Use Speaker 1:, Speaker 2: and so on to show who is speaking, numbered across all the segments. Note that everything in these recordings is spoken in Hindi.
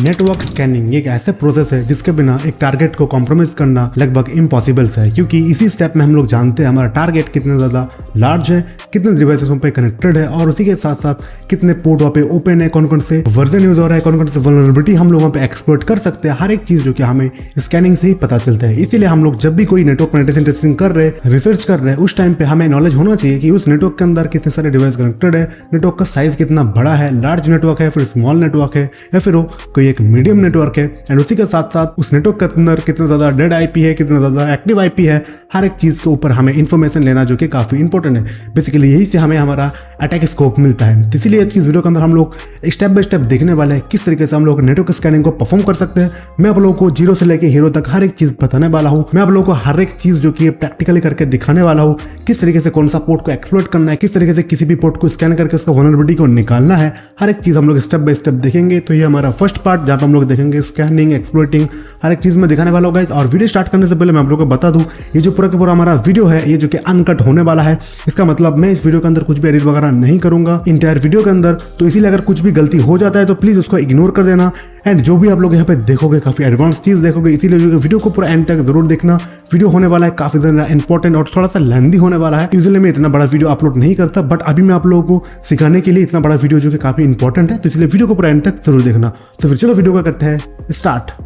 Speaker 1: नेटवर्क स्कैनिंग एक ऐसा प्रोसेस है जिसके बिना एक टारगेट को कॉम्प्रोमाइज करना लगभग इम्पॉसिबल है, क्योंकि इसी स्टेप में हम लोग जानते हैं हमारा टारगेट कितना ज़्यादा लार्ज है, कितने डिवाइसेस पे कनेक्टेड है और उसी के साथ साथ कितने पोर्ट वहाँ पे ओपन है, कौन कौन से वर्जन यूज हो रहा है, कौन कौन से वल्नरेबिलिटी हम लोग वहाँ पे एक्सप्लोइट कर सकते हैं। हर एक चीज जो कि हमें स्कैनिंग से ही पता चलता है। इसीलिए हम लोग जब भी कोई नेटवर्क पेनिट्रेशन टेस्टिंग कर रहे हैं, रिसर्च कर रहे हैं, उस टाइम पे हमें नॉलेज होना चाहिए कि उस नेटवर्क के अंदर कितने सारे डिवाइस कनेक्टेड है, नेटवर्क का साइज कितना बड़ा है, लार्ज नेटवर्क है, फिर स्मॉल नेटवर्क है, या फिर वो कोई एक मीडियम नेटवर्क है, एंड उसी के साथ साथ उस नेटवर्क के अंदर कितना ज्यादा डेड आईपी है, कितना ज्यादा एक्टिव आईपी है। हर एक चीज के ऊपर हमें इन्फॉर्मेशन लेना जो कि काफी इंपॉर्टेंट है। बेसिकली यही से हमें हमारा अटैक स्कोप मिलता है। इसीलिए इस वीडियो के अंदर हम लोग स्टेप बाय स्टेप देखने वाले हैं किस तरीके से हम लोग नेटवर्क स्कैनिंग को परफॉर्म कर सकते हैं। मैं आप लोगों को जीरो से लेकर हीरो तक हर एक चीज बताने वाला हूं। मैं आप लोगों को हर एक चीज जो कि प्रैक्टिकली करके दिखाने वाला हूं, किस तरीके से कौन सा पोर्ट को एक्सप्लोइट करना है, किस तरीके से किसी भी पोर्ट को स्कैन करके उसका वल्नरेबिलिटी को निकालना है। हर एक चीज हम लोग स्टेप बाय स्टेप देखेंगे। तो ये हमारा फर्स्ट पार्ट जहां पर हम लोग देखेंगे स्कैनिंग, एक्सप्लोइटिंग, हर एक चीज में दिखाने वाला होगा। और वीडियो स्टार्ट करने से पहले मैं आप लोगों को बता दूं, ये जो पूरा का पूरा हमारा वीडियो है ये जो कि अनकट होने वाला है। इसका मतलब मैं इस वीडियो के अंदर कुछ भी एडिट वगैरह नहीं करूंगा इंटायर वीडियो के अंदर। तो इसीलिए अगर कुछ भी गलती हो जाता है तो प्लीज उसको इग्नोर कर देना। एंड जो भी आप लोग यहाँ पे देखोगे काफी एडवांस चीज देखोगे, इसीलिए वीडियो को पूरा एंड तक जरूर देखना। वीडियो होने वाला है काफी ज्यादा इंपॉर्टेंट और थोड़ा सा लेंथी होने वाला है। यूजुअली मैं इतना बड़ा वीडियो अपलोड नहीं करता, बट अभी मैं आप लोगों को सिखाने के लिए इतना बड़ा वीडियो जो कि काफी इंपॉर्टेंट है, तो इसलिए वीडियो को पूरा एंड तक जरूर देखना। तो फिर चलो वीडियो का करते हैं start.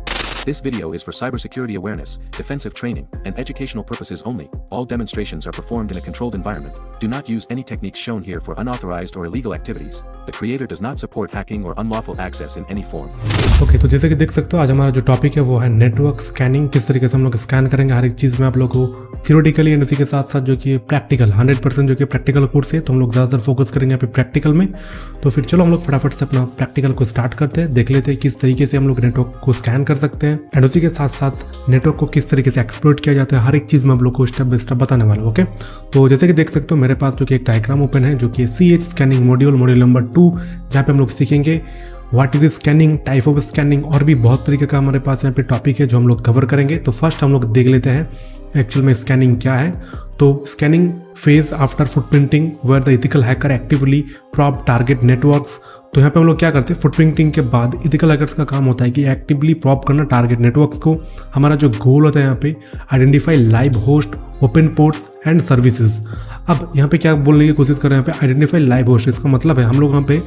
Speaker 2: This video is for cybersecurity awareness, defensive training, and educational purposes only. All demonstrations are performed in a controlled environment. Do not use any techniques shown here for unauthorized or illegal activities. The creator does not support hacking or unlawful access in any form.
Speaker 1: Okay, तो जैसे कि देख सकते हो आज हमारा जो टॉपिक है वो है नेटवर्क स्कैनिंग। किस तरीके से हम लोग स्कैन करेंगे हर एक चीज़ में आप लोगों को थियोरेटिकली एंड उसी के साथ साथ जो कि प्रैक्टिकल 100% जो कि प्रैक्टिकल कोर्स है, तो हम लोग ज़्यादातर फोकस करेंगे यहाँ पे प्रैक्टिकल में। तो फिर चलो हम लोग फटाफट से अपना प्रैक्टिकल को स्टार्ट करते हैं, देख लेते हैं किस तरीके से हम लोग नेटवर्क को स्कैन कर सकते हैं एंड उसी के साथ साथ नेटवर्क को किस तरीके से एक्सप्लोइट किया जाता है। हर एक चीज़ में आप लोग को स्टेप बाय स्टेप बताने वाला हूं। ओके, तो जैसे कि देख सकते हो मेरे पास जो कि एक डायग्राम ओपन है जो कि CH स्कैनिंग मॉड्यूल नंबर 2, जहाँ पे हम लोग सीखेंगे what is scanning, type of scanning और भी बहुत तरीके का हमारे पास यहाँ पे टॉपिक है जो हम लोग कवर करेंगे। तो फर्स्ट हम लोग देख लेते हैं एक्चुअल में स्कैनिंग क्या है। तो scanning phase after footprinting where the ethical hacker actively probe target networks. तो यहाँ पे हम लोग क्या करते हैं, फुटप्रिंटिंग के बाद इथिकल हैकर्स का काम होता है कि एक्टिवली प्रॉब करना टारगेट नेटवर्क्स को। हमारा जो गोल होता है यहाँ पे identify live host, open ports and services. अब यहाँ पे क्या बोलने की कोशिश कर रहे हैं, यहाँ पे आइडेंटिफाई लाइव होस्ट। इसका मतलब है हम लोग यहाँ पे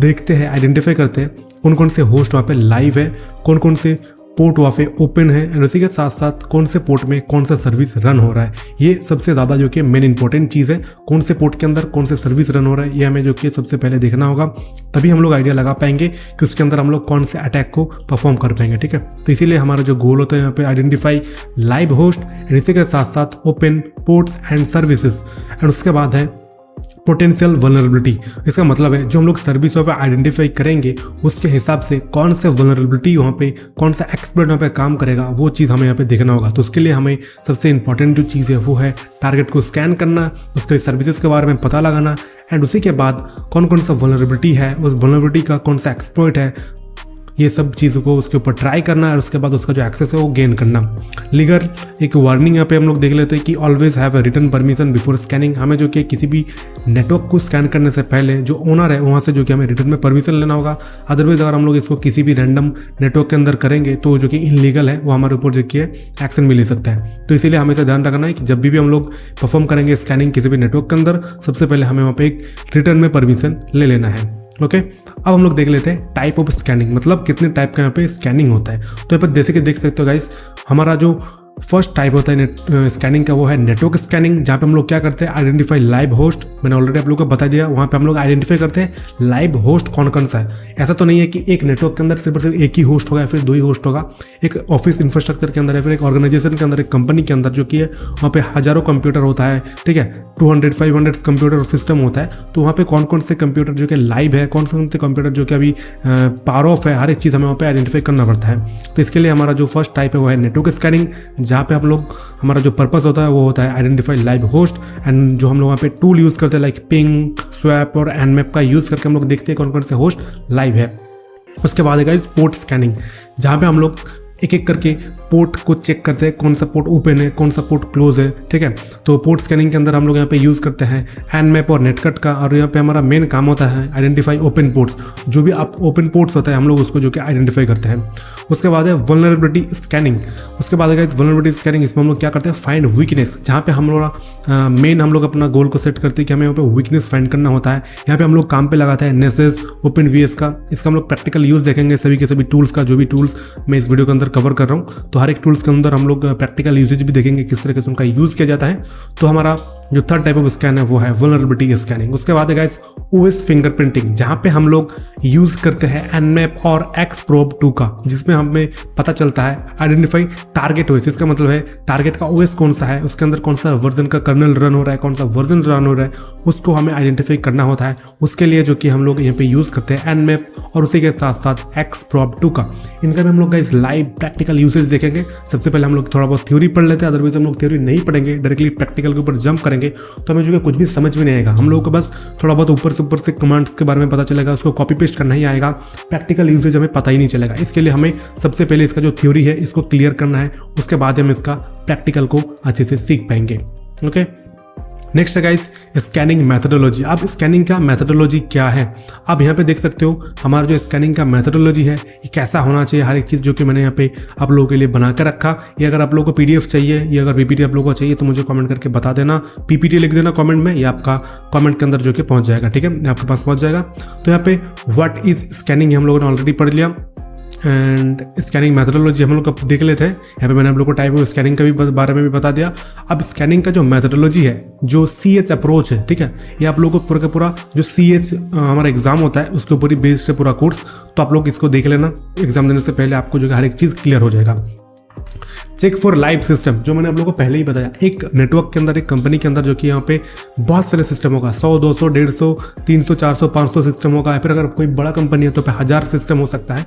Speaker 1: देखते हैं, आइडेंटिफाई करते हैं कौन कौन से होस्ट वहाँ पे लाइव है, कौन कौन से पोर्ट वहाँ पे ओपन है एंड उसी के साथ साथ कौन से पोर्ट में कौन सा सर्विस रन हो रहा है। ये सबसे ज़्यादा जो कि मेन इंपॉर्टेंट चीज़ है, कौन से पोर्ट के अंदर कौन से सर्विस रन हो रहा है, ये हमें जो कि सबसे पहले देखना होगा। तभी हम लोग आइडिया लगा पाएंगे कि उसके अंदर हम लोग कौन से अटैक को परफॉर्म कर पाएंगे। ठीक है, तो इसीलिए हमारा जो गोल होता है यहाँ पे आइडेंटिफाई लाइव होस्ट एंड इसी के साथ साथ open ports and services and उसके बाद है पोटेंशियल वल्नरेबिलिटी। इसका मतलब है जो हम लोग सर्विस वहाँ पे आइडेंटिफाई करेंगे उसके हिसाब से कौन से वल्नरेबिलिटी वहाँ पे, कौन सा एक्सप्लॉइट वहाँ पे काम करेगा, वो चीज़ हमें यहाँ पे देखना होगा। तो उसके लिए हमें सबसे इंपॉर्टेंट जो चीज़ है वो है टारगेट को स्कैन करना, उसके सर्विसेज के बारे में पता लगाना एंड उसी के बाद कौन कौन सा वल्नरेबिलिटी है, उस वल्नरेबिलिटी का कौन सा एक्सप्लॉइट है, ये सब चीज़ों को उसके ऊपर ट्राई करना और उसके बाद उसका जो एक्सेस है वो गेन करना। लीगल एक वार्निंग यहाँ पे हम लोग देख लेते हैं कि always have a written permission before scanning. हमें जो कि किसी भी नेटवर्क को स्कैन करने से पहले जो ओनर है वहाँ से जो कि हमें रिटर्न में परमिशन लेना होगा। अदरवाइज अगर हम लोग इसको किसी भी रैंडम नेटवर्क के अंदर करेंगे तो जो कि इनलीगल है वो हमारे ऊपर जो कि एक्शन भी ले सकता है। तो इसीलिए हमें ध्यान रखना है कि जब भी हम लोग परफॉर्म करेंगे स्कैनिंग किसी भी नेटवर्क के अंदर, सबसे पहले हमें वहाँ पे एक रिटर्न में परमिशन ले लेना है। ओके, अब हम लोग देख लेते हैं टाइप ऑफ स्कैनिंग, मतलब कितने टाइप का यहाँ पे स्कैनिंग होता है। तो यहाँ पर जैसे कि देख सकते हो गाइस, हमारा जो फर्स्ट टाइप होता है स्कैनिंग का वो है नेटवर्क स्कैनिंग, जहाँ पे हम लोग क्या करते हैं आइडेंटिफाई लाइव होस्ट। मैंने ऑलरेडी आप लोगों को बता दिया, वहाँ पे हम लोग आइडेंटिफाई करते हैं लाइव होस्ट कौन कौन सा है। ऐसा तो नहीं है कि एक नेटवर्क के अंदर सिर्फ एक ही होस्ट होगा या फिर 2 ही होस्ट होगा। एक ऑफिस इंफ्रास्ट्रक्चर के अंदर या फिर एक ऑर्गेनाइजेशन के अंदर, एक कंपनी के अंदर जो कि है वहाँ पे हज़ारों कंप्यूटर होता है। ठीक है, 200-500 कंप्यूटर सिस्टम होता है। तो वहाँ पे कौन कौन से कंप्यूटर जो कि लाइव है, कौन से कंप्यूटर जो कि अभी पावर ऑफ है, हर एक चीज़ हमें वहाँ पे आइडेंटिफाई करना पड़ता है। तो इसके लिए हमारा जो फर्स्ट टाइप है वो है नेटवर्क स्कैनिंग, जहाँ पे हम लोग हमारा जो पर्पस होता है वो होता है आइडेंटिफाई लाइव होस्ट एंड जो हम लोग वहाँ पे टूल यूज़ करते हैं लाइक पिंग, स्वैप और एनमैप का यूज़ करके हम लोग देखते हैं कौन कौन से होस्ट लाइव है। उसके बाद है गाइस पोर्ट स्कैनिंग, जहाँ पे हम लोग एक एक करके पोर्ट को चेक करते हैं, कौन सा पोर्ट ओपन है, कौन सा पोर्ट क्लोज है, ठीक है। तो पोर्ट स्कैनिंग के अंदर हम लोग यहाँ पे यूज़ करते हैं एनमैप और नेटकट का, और यहाँ पे हमारा मेन काम होता है आइडेंटिफाई ओपन पोर्ट्स। जो भी आप ओपन पोर्ट्स होता है हम लोग उसको जो कि आइडेंटिफाई करते हैं। उसके बाद है वल्नरेबिलिटी स्कैनिंग। उसके बाद है वल्नरेबिलिटी स्कैनिंग, इसमें हम लोग क्या करते हैं, फाइंड वीकनेस। जहाँ पे हम लोग मेन हम लोग अपना गोल को सेट करते हैं कि हमें यहाँ पे वीकनेस फाइंड करना होता है। यहाँ पे हम लोग काम पे लगाते हैं नेसेस, ओपन वीएस का। इसका हम लोग प्रैक्टिकल यूज़ देखेंगे सभी के सभी टूल्स का, जो भी टूल्स मैं इस वीडियो के अंदर कवर कर रहा हूँ। तो हर एक टूल्स के अंदर हम लोग प्रैक्टिकल यूजेज भी देखेंगे, किस तरह से उनका यूज़ किया जाता है। तो हमारा जो थर्ड टाइप ऑफ स्कैन है वो है वल्नरेबिलिटी स्कैनिंग। उसके बाद है गाइस ओएस फिंगरप्रिंटिंग, जहाँ पे हम लोग यूज़ करते हैं एनमैप और एक्सप्रोब 2 का, जिसमें हमें पता चलता है आइडेंटिफाई टारगेट ओएस। इसका मतलब है टारगेट का ओएस कौन सा है, उसके अंदर कौन सा वर्जन का कर्नल रन हो रहा है, कौन सा वर्जन रन हो रहा है, उसको हमें आइडेंटिफाई करना होता है। उसके लिए जो कि हम लोग यहाँ पे यूज़ करते हैं एनमैप और उसी के साथ साथ एक्सप्रोब 2 का। इनका भी हम लोग गाइस लाइव प्रैक्टिकल यूसेज देखेंगे। सबसे पहले हम लोग थोड़ा बहुत थ्योरी पढ़ लेते हैं, अदरवाइज हम लोग थ्योरी नहीं पढ़ेंगे, डायरेक्टली प्रैक्टिकल के ऊपर जंप करेंगे तो हमें जो है कुछ भी समझ में नहीं आएगा। हम लोगों को बस थोड़ा बहुत ऊपर से कमांड्स के बारे में पता चलेगा, उसको कॉपी पेस्ट करना ही आएगा, प्रैक्टिकल यूसेज हमें पता ही नहीं चलेगा। इसके लिए हमें सबसे पहले इसका जो थ्योरी है इसको क्लियर करना है, उसके बाद हम इसका प्रैक्टिकल को अच्छे से सीख पाएंगे। ओके, नेक्स्ट है गाइस स्कैनिंग मैथडोलॉजी। अब स्कैनिंग का मैथडोलॉजी क्या है, आप यहाँ पे देख सकते हो हमारा जो स्कैनिंग का मैथडोलॉजी है ये कैसा होना चाहिए। हर एक चीज़ जो कि मैंने यहाँ पे आप लोगों के लिए बना कर रखा। ये अगर आप लोगों को पीडीएफ चाहिए या अगर पीपीटी आप लोगों को चाहिए तो मुझे कमेंट करके बता देना, पीपीटी लिख देना कमेंट में, ये आपका कमेंट के अंदर जो कि पहुँच जाएगा, ठीक है, आपके पास पहुँच जाएगा। तो यहाँ पे व्हाट इज स्कैनिंग हम लोगों ने ऑलरेडी पढ़ लिया, एंड स्कैनिंग मैथडोलॉजी हम लोग देख लेते हैं। यहाँ पे मैंने आप लोग को टाइप ऑफ स्कैनिंग का भी बारे में भी बता दिया। अब स्कैनिंग का जो मैथडोलॉजी है, जो CH अप्रोच है, ठीक है, ये आप लोगों को पूरा का पूरा जो CH हमारा एग्जाम होता है उसके ऊपर ही बेस्ड है पूरा कोर्स। तो आप लोग इसको देख लेना, एग्जाम देने से पहले आपको जो हर एक चीज़ क्लियर हो जाएगा। चेक फॉर लाइव सिस्टम, जो मैंने आप लोगों को पहले ही बताया, एक नेटवर्क के अंदर, एक कंपनी के अंदर जो कि यहाँ पे बहुत सारे सिस्टम होगा, 100, 200, 150, 300, 400, 500 सिस्टम होगा, या फिर अगर कोई बड़ा कंपनी है तो 1000 सिस्टम हो सकता है।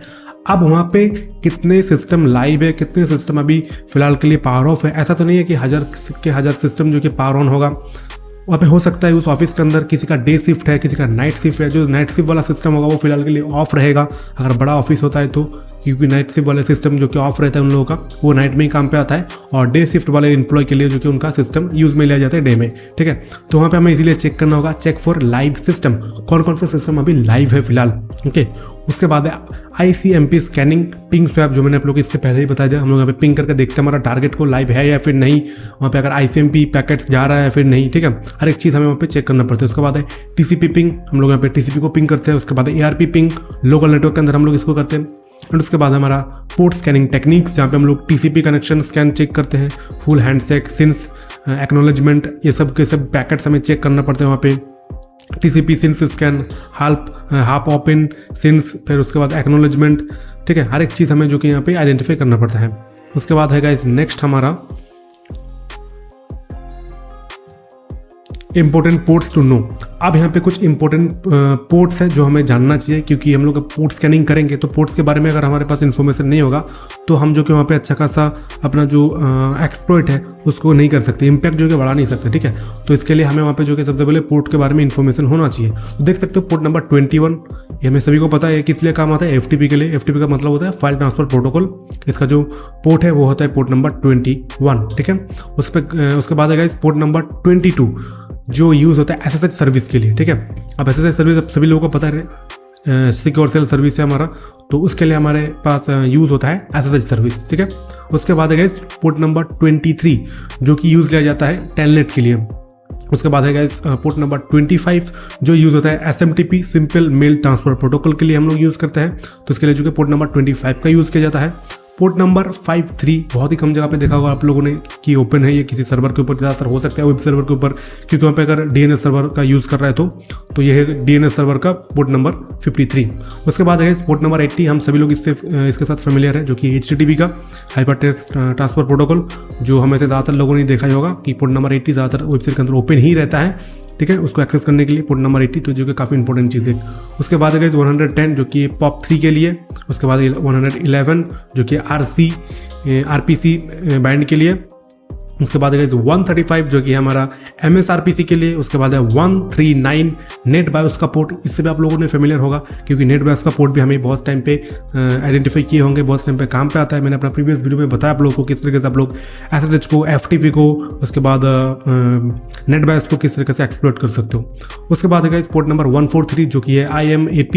Speaker 1: अब वहाँ पे कितने सिस्टम लाइव है, कितने सिस्टम अभी फिलहाल के लिए पावर ऑफ है, ऐसा तो नहीं है कि 1000 सिस्टम जो कि पावर ऑन होगा। वहाँ पे हो सकता है उस ऑफिस के अंदर किसी का डे शिफ्ट है, किसी का नाइट शिफ्ट है। जो नाइट शिफ्ट वाला सिस्टम होगा वो फिलहाल के लिए ऑफ रहेगा, अगर बड़ा ऑफिस होता है तो, क्योंकि नाइट शिफ्ट वाले सिस्टम जो कि ऑफ रहता है उन लोगों का, वो नाइट में ही काम पे आता है, और डे शिफ्ट वाले एम्प्लॉय के लिए जो कि उनका सिस्टम यूज़ में लिया जाता है डे में, ठीक है। तो वहाँ पे हमें इसीलिए चेक करना होगा, चेक फॉर लाइव सिस्टम, कौन कौन सा सिस्टम अभी लाइव है फिलहाल, ओके। उसके बाद है ICMP स्कैनिंग, पिंग स्वैप, जो मैंने आप लोग इससे पहले ही बता दिया। हम लोग यहाँ पे पिंग करके देखते हैं हमारा टारगेट को लाइव है या फिर नहीं, वहाँ पे अगर ICMP पैकेट्स जा रहा है या फिर नहीं, ठीक है, हर एक चीज़ हमें वहाँ पे चेक करना पड़ता है। उसके बाद है TCP पिंग, हम लोग यहाँ पे TCP को पिंग करते हैं। उसके बाद है ARP पिंग, लोकल नेटवर्क के अंदर हम लोग इसको करते हैं। एंड उसके बाद हमारा पोर्ट स्कैनिंग टेक्निक्स, जहाँ पे हम लोग TCP कनेक्शन स्कैन चेक करते हैं, फुल हैंडशेक, सिंस, एक्नॉलेजमेंट, ये सब के सब पैकेट्स हमें चेक करना पड़ते हैं वहाँ पे। TCP since scan, half open since, फिर उसके बाद एक्नॉलेजमेंट, ठीक है, हर एक चीज़ हमें जो कि यहाँ पे आइडेंटिफाई करना पड़ता है। उसके बाद है गाइस नेक्स्ट हमारा इंपॉर्टेंट पोर्ट्स टू नो। अब यहाँ पे कुछ इंपॉर्टेंट पोर्ट्स हैं जो हमें जानना चाहिए, क्योंकि हम लोग पोर्ट स्कैनिंग करेंगे तो पोर्ट्स के बारे में अगर हमारे पास इन्फॉर्मेशन नहीं होगा तो हम जो कि वहाँ पे अच्छा खासा अपना जो एक्सप्लॉइट है उसको नहीं कर सकते, इम्पैक्ट जो कि बढ़ा नहीं सकते, ठीक है। तो इसके लिए हमें वहाँ पे जो कि सबसे पहले पोर्ट के बारे में इन्फॉर्मेशन होना चाहिए। तो देख सकते हो पोर्ट नंबर 21, ये हमें सभी को पता है किस लिए काम आता है, FTP के लिए। FTP का मतलब होता है फाइल ट्रांसफर प्रोटोकॉल। इसका जो पोर्ट है वो होता है पोर्ट नंबर 21, ठीक है। उसके बाद है पोर्ट नंबर 22, जो यूज़ होता है SSH सर्विस के लिए, ठीक है। अब SSH सर्विस अब सभी लोगों को पता है, सिक्योर सेल सर्विस है हमारा, तो उसके लिए हमारे पास यूज़ होता है SSH सर्विस, ठीक है। उसके बाद है पोर्ट नंबर 23, जो कि यूज़ लिया जाता है टेलनेट के लिए। उसके बाद है पोर्ट नंबर 25, जो यूज़ होता है SMTP, simple mail transfer protocol के लिए हम लोग यूज़ करते हैं। तो इसके लिए जो कि पोर्ट नंबर 25 का यूज़ किया जाता है। पोर्ट नंबर 53 बहुत ही कम जगह पे देखा होगा आप लोगों ने कि ओपन है, ये किसी सर्वर के ऊपर ज़्यादातर हो सकता है, वेब सर्वर के ऊपर, क्योंकि वहाँ पे अगर DNS सर्वर का यूज़ कर रहा है तो ये है DNS सर्वर का पोर्ट नंबर 53। उसके बाद है पोर्ट नंबर 80, हम सभी लोग इसके साथ फेमिलियर है, जो कि HTTP का हाइपर टेक्स्ट ट्रांसफर प्रोटोकॉल, जो हमें से ज़्यादातर लोगों ने देखा ही होगा कि पोर्ट नंबर 80 ज़्यादातर वेबसाइट के अंदर ओपन ही रहता है, ठीक है, उसको एक्सेस करने के लिए पोर्ट नंबर 80, तो जो कि काफ़ी इंपॉर्टेंट चीज़ है। उसके बाद है 110, जो कि POP3 के लिए। उसके बाद 111, जो कि RPC बैंड के लिए। उसके बाद है 135 जो कि है हमारा MSRPC के लिए, उसके बाद है 139 नेट बायोस का पोर्ट, इससे भी आप लोगों ने फेमिलियर होगा क्योंकि नेट बायोस का पोर्ट भी हमें बहुत टाइम पे आइडेंटिफाई किए होंगे, बहुत टाइम पे काम पे आता है। मैंने अपना प्रीवियस वीडियो में बताया आप लोगों को किस तरीके से आप लोग SSH को, FTP को, उसके बाद नेट बायोस को किस तरीके से एक्सप्लोर कर सकते हो। उसके बाद है पोर्ट नंबर 143 जो कि है IMAP,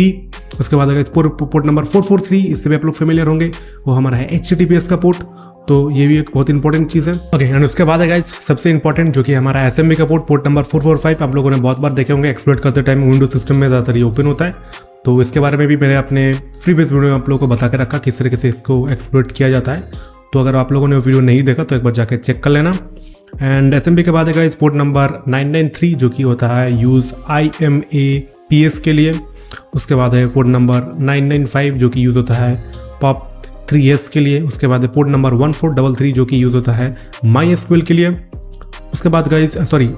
Speaker 1: उसके बाद है पोर्ट नंबर 443, इससे भी आप लोग फेमिलियर होंगे, वो हमारा है HTTPS का पोर्ट, तो ये भी एक बहुत इंपॉर्टेंट चीज़ है। ओके, एंड उसके बाद है गाइस सबसे इंपॉर्टेंट जो कि हमारा SMB का पोर्ट नंबर 445, आप लोगों ने बहुत बार देखे होंगे, एक्सप्लोर करते टाइम विंडोज सिस्टम में ज़्यादातर ये ओपन होता है, तो इसके बारे में भी मैंने अपने फ्री बेस वीडियो में आप लोगों को बता के रखा किस तरीके से इसको एक्सप्लोर किया जाता है। तो अगर आप लोगों ने वो वीडियो नहीं देखा तो एक बार जाकर चेक कर लेना। एंड SMB के बाद है गाइस पोर्ट नंबर 993 जो कि होता है यूज़ IMAPS के लिए, उसके बाद है पोर्ट नंबर 995 जो कि यूज़ होता है POP3S के लिए, उसके बाद है पोर्ट नंबर 1433 जो कि यूज़ होता है MySQL के लिए, उसके बाद गाइस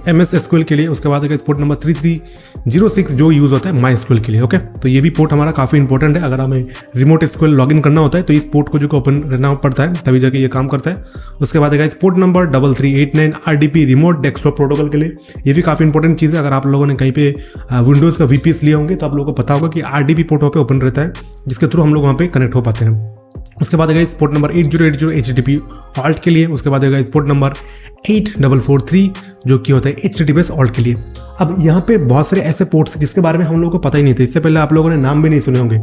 Speaker 1: MS SQL के लिए, उसके बाद गाइस पोर्ट नंबर 3306 जो यूज़ होता है MySQL के लिए। ओके, तो ये भी पोर्ट हमारा काफ़ी इंपॉर्टेंट है, अगर हमें रिमोट SQL लॉगिन करना होता है तो इस पोर्ट को जो ओपन रहना पड़ता है तभी जाके ये काम करता है। उसके बाद guys port number 3389 RDP remote desktop protocol के लिए, ये भी काफ़ी इंपॉर्टेंट चीज़ है। अगर आप लोगों ने कहीं पे विंडोज़ का VPS लिए होंगे तो आप लोगों को पता होगा कि RDP पोर्ट वहाँ पे ओपन रहता है, जिसके थ्रू हम लोग वहाँ पे कनेक्ट हो पाते हैं। उसके बाद guys port number 8080 HTTP alt के लिए, उसके बाद गाइस पोर्ट नंबर 8443 जो कि होता है HTTPS ऑल्ट के लिए। अब यहाँ पे बहुत सारे ऐसे पोर्ट्स जिसके बारे में हम लोगों को पता ही नहीं थे, इससे पहले आप लोगों ने नाम भी नहीं सुने होंगे,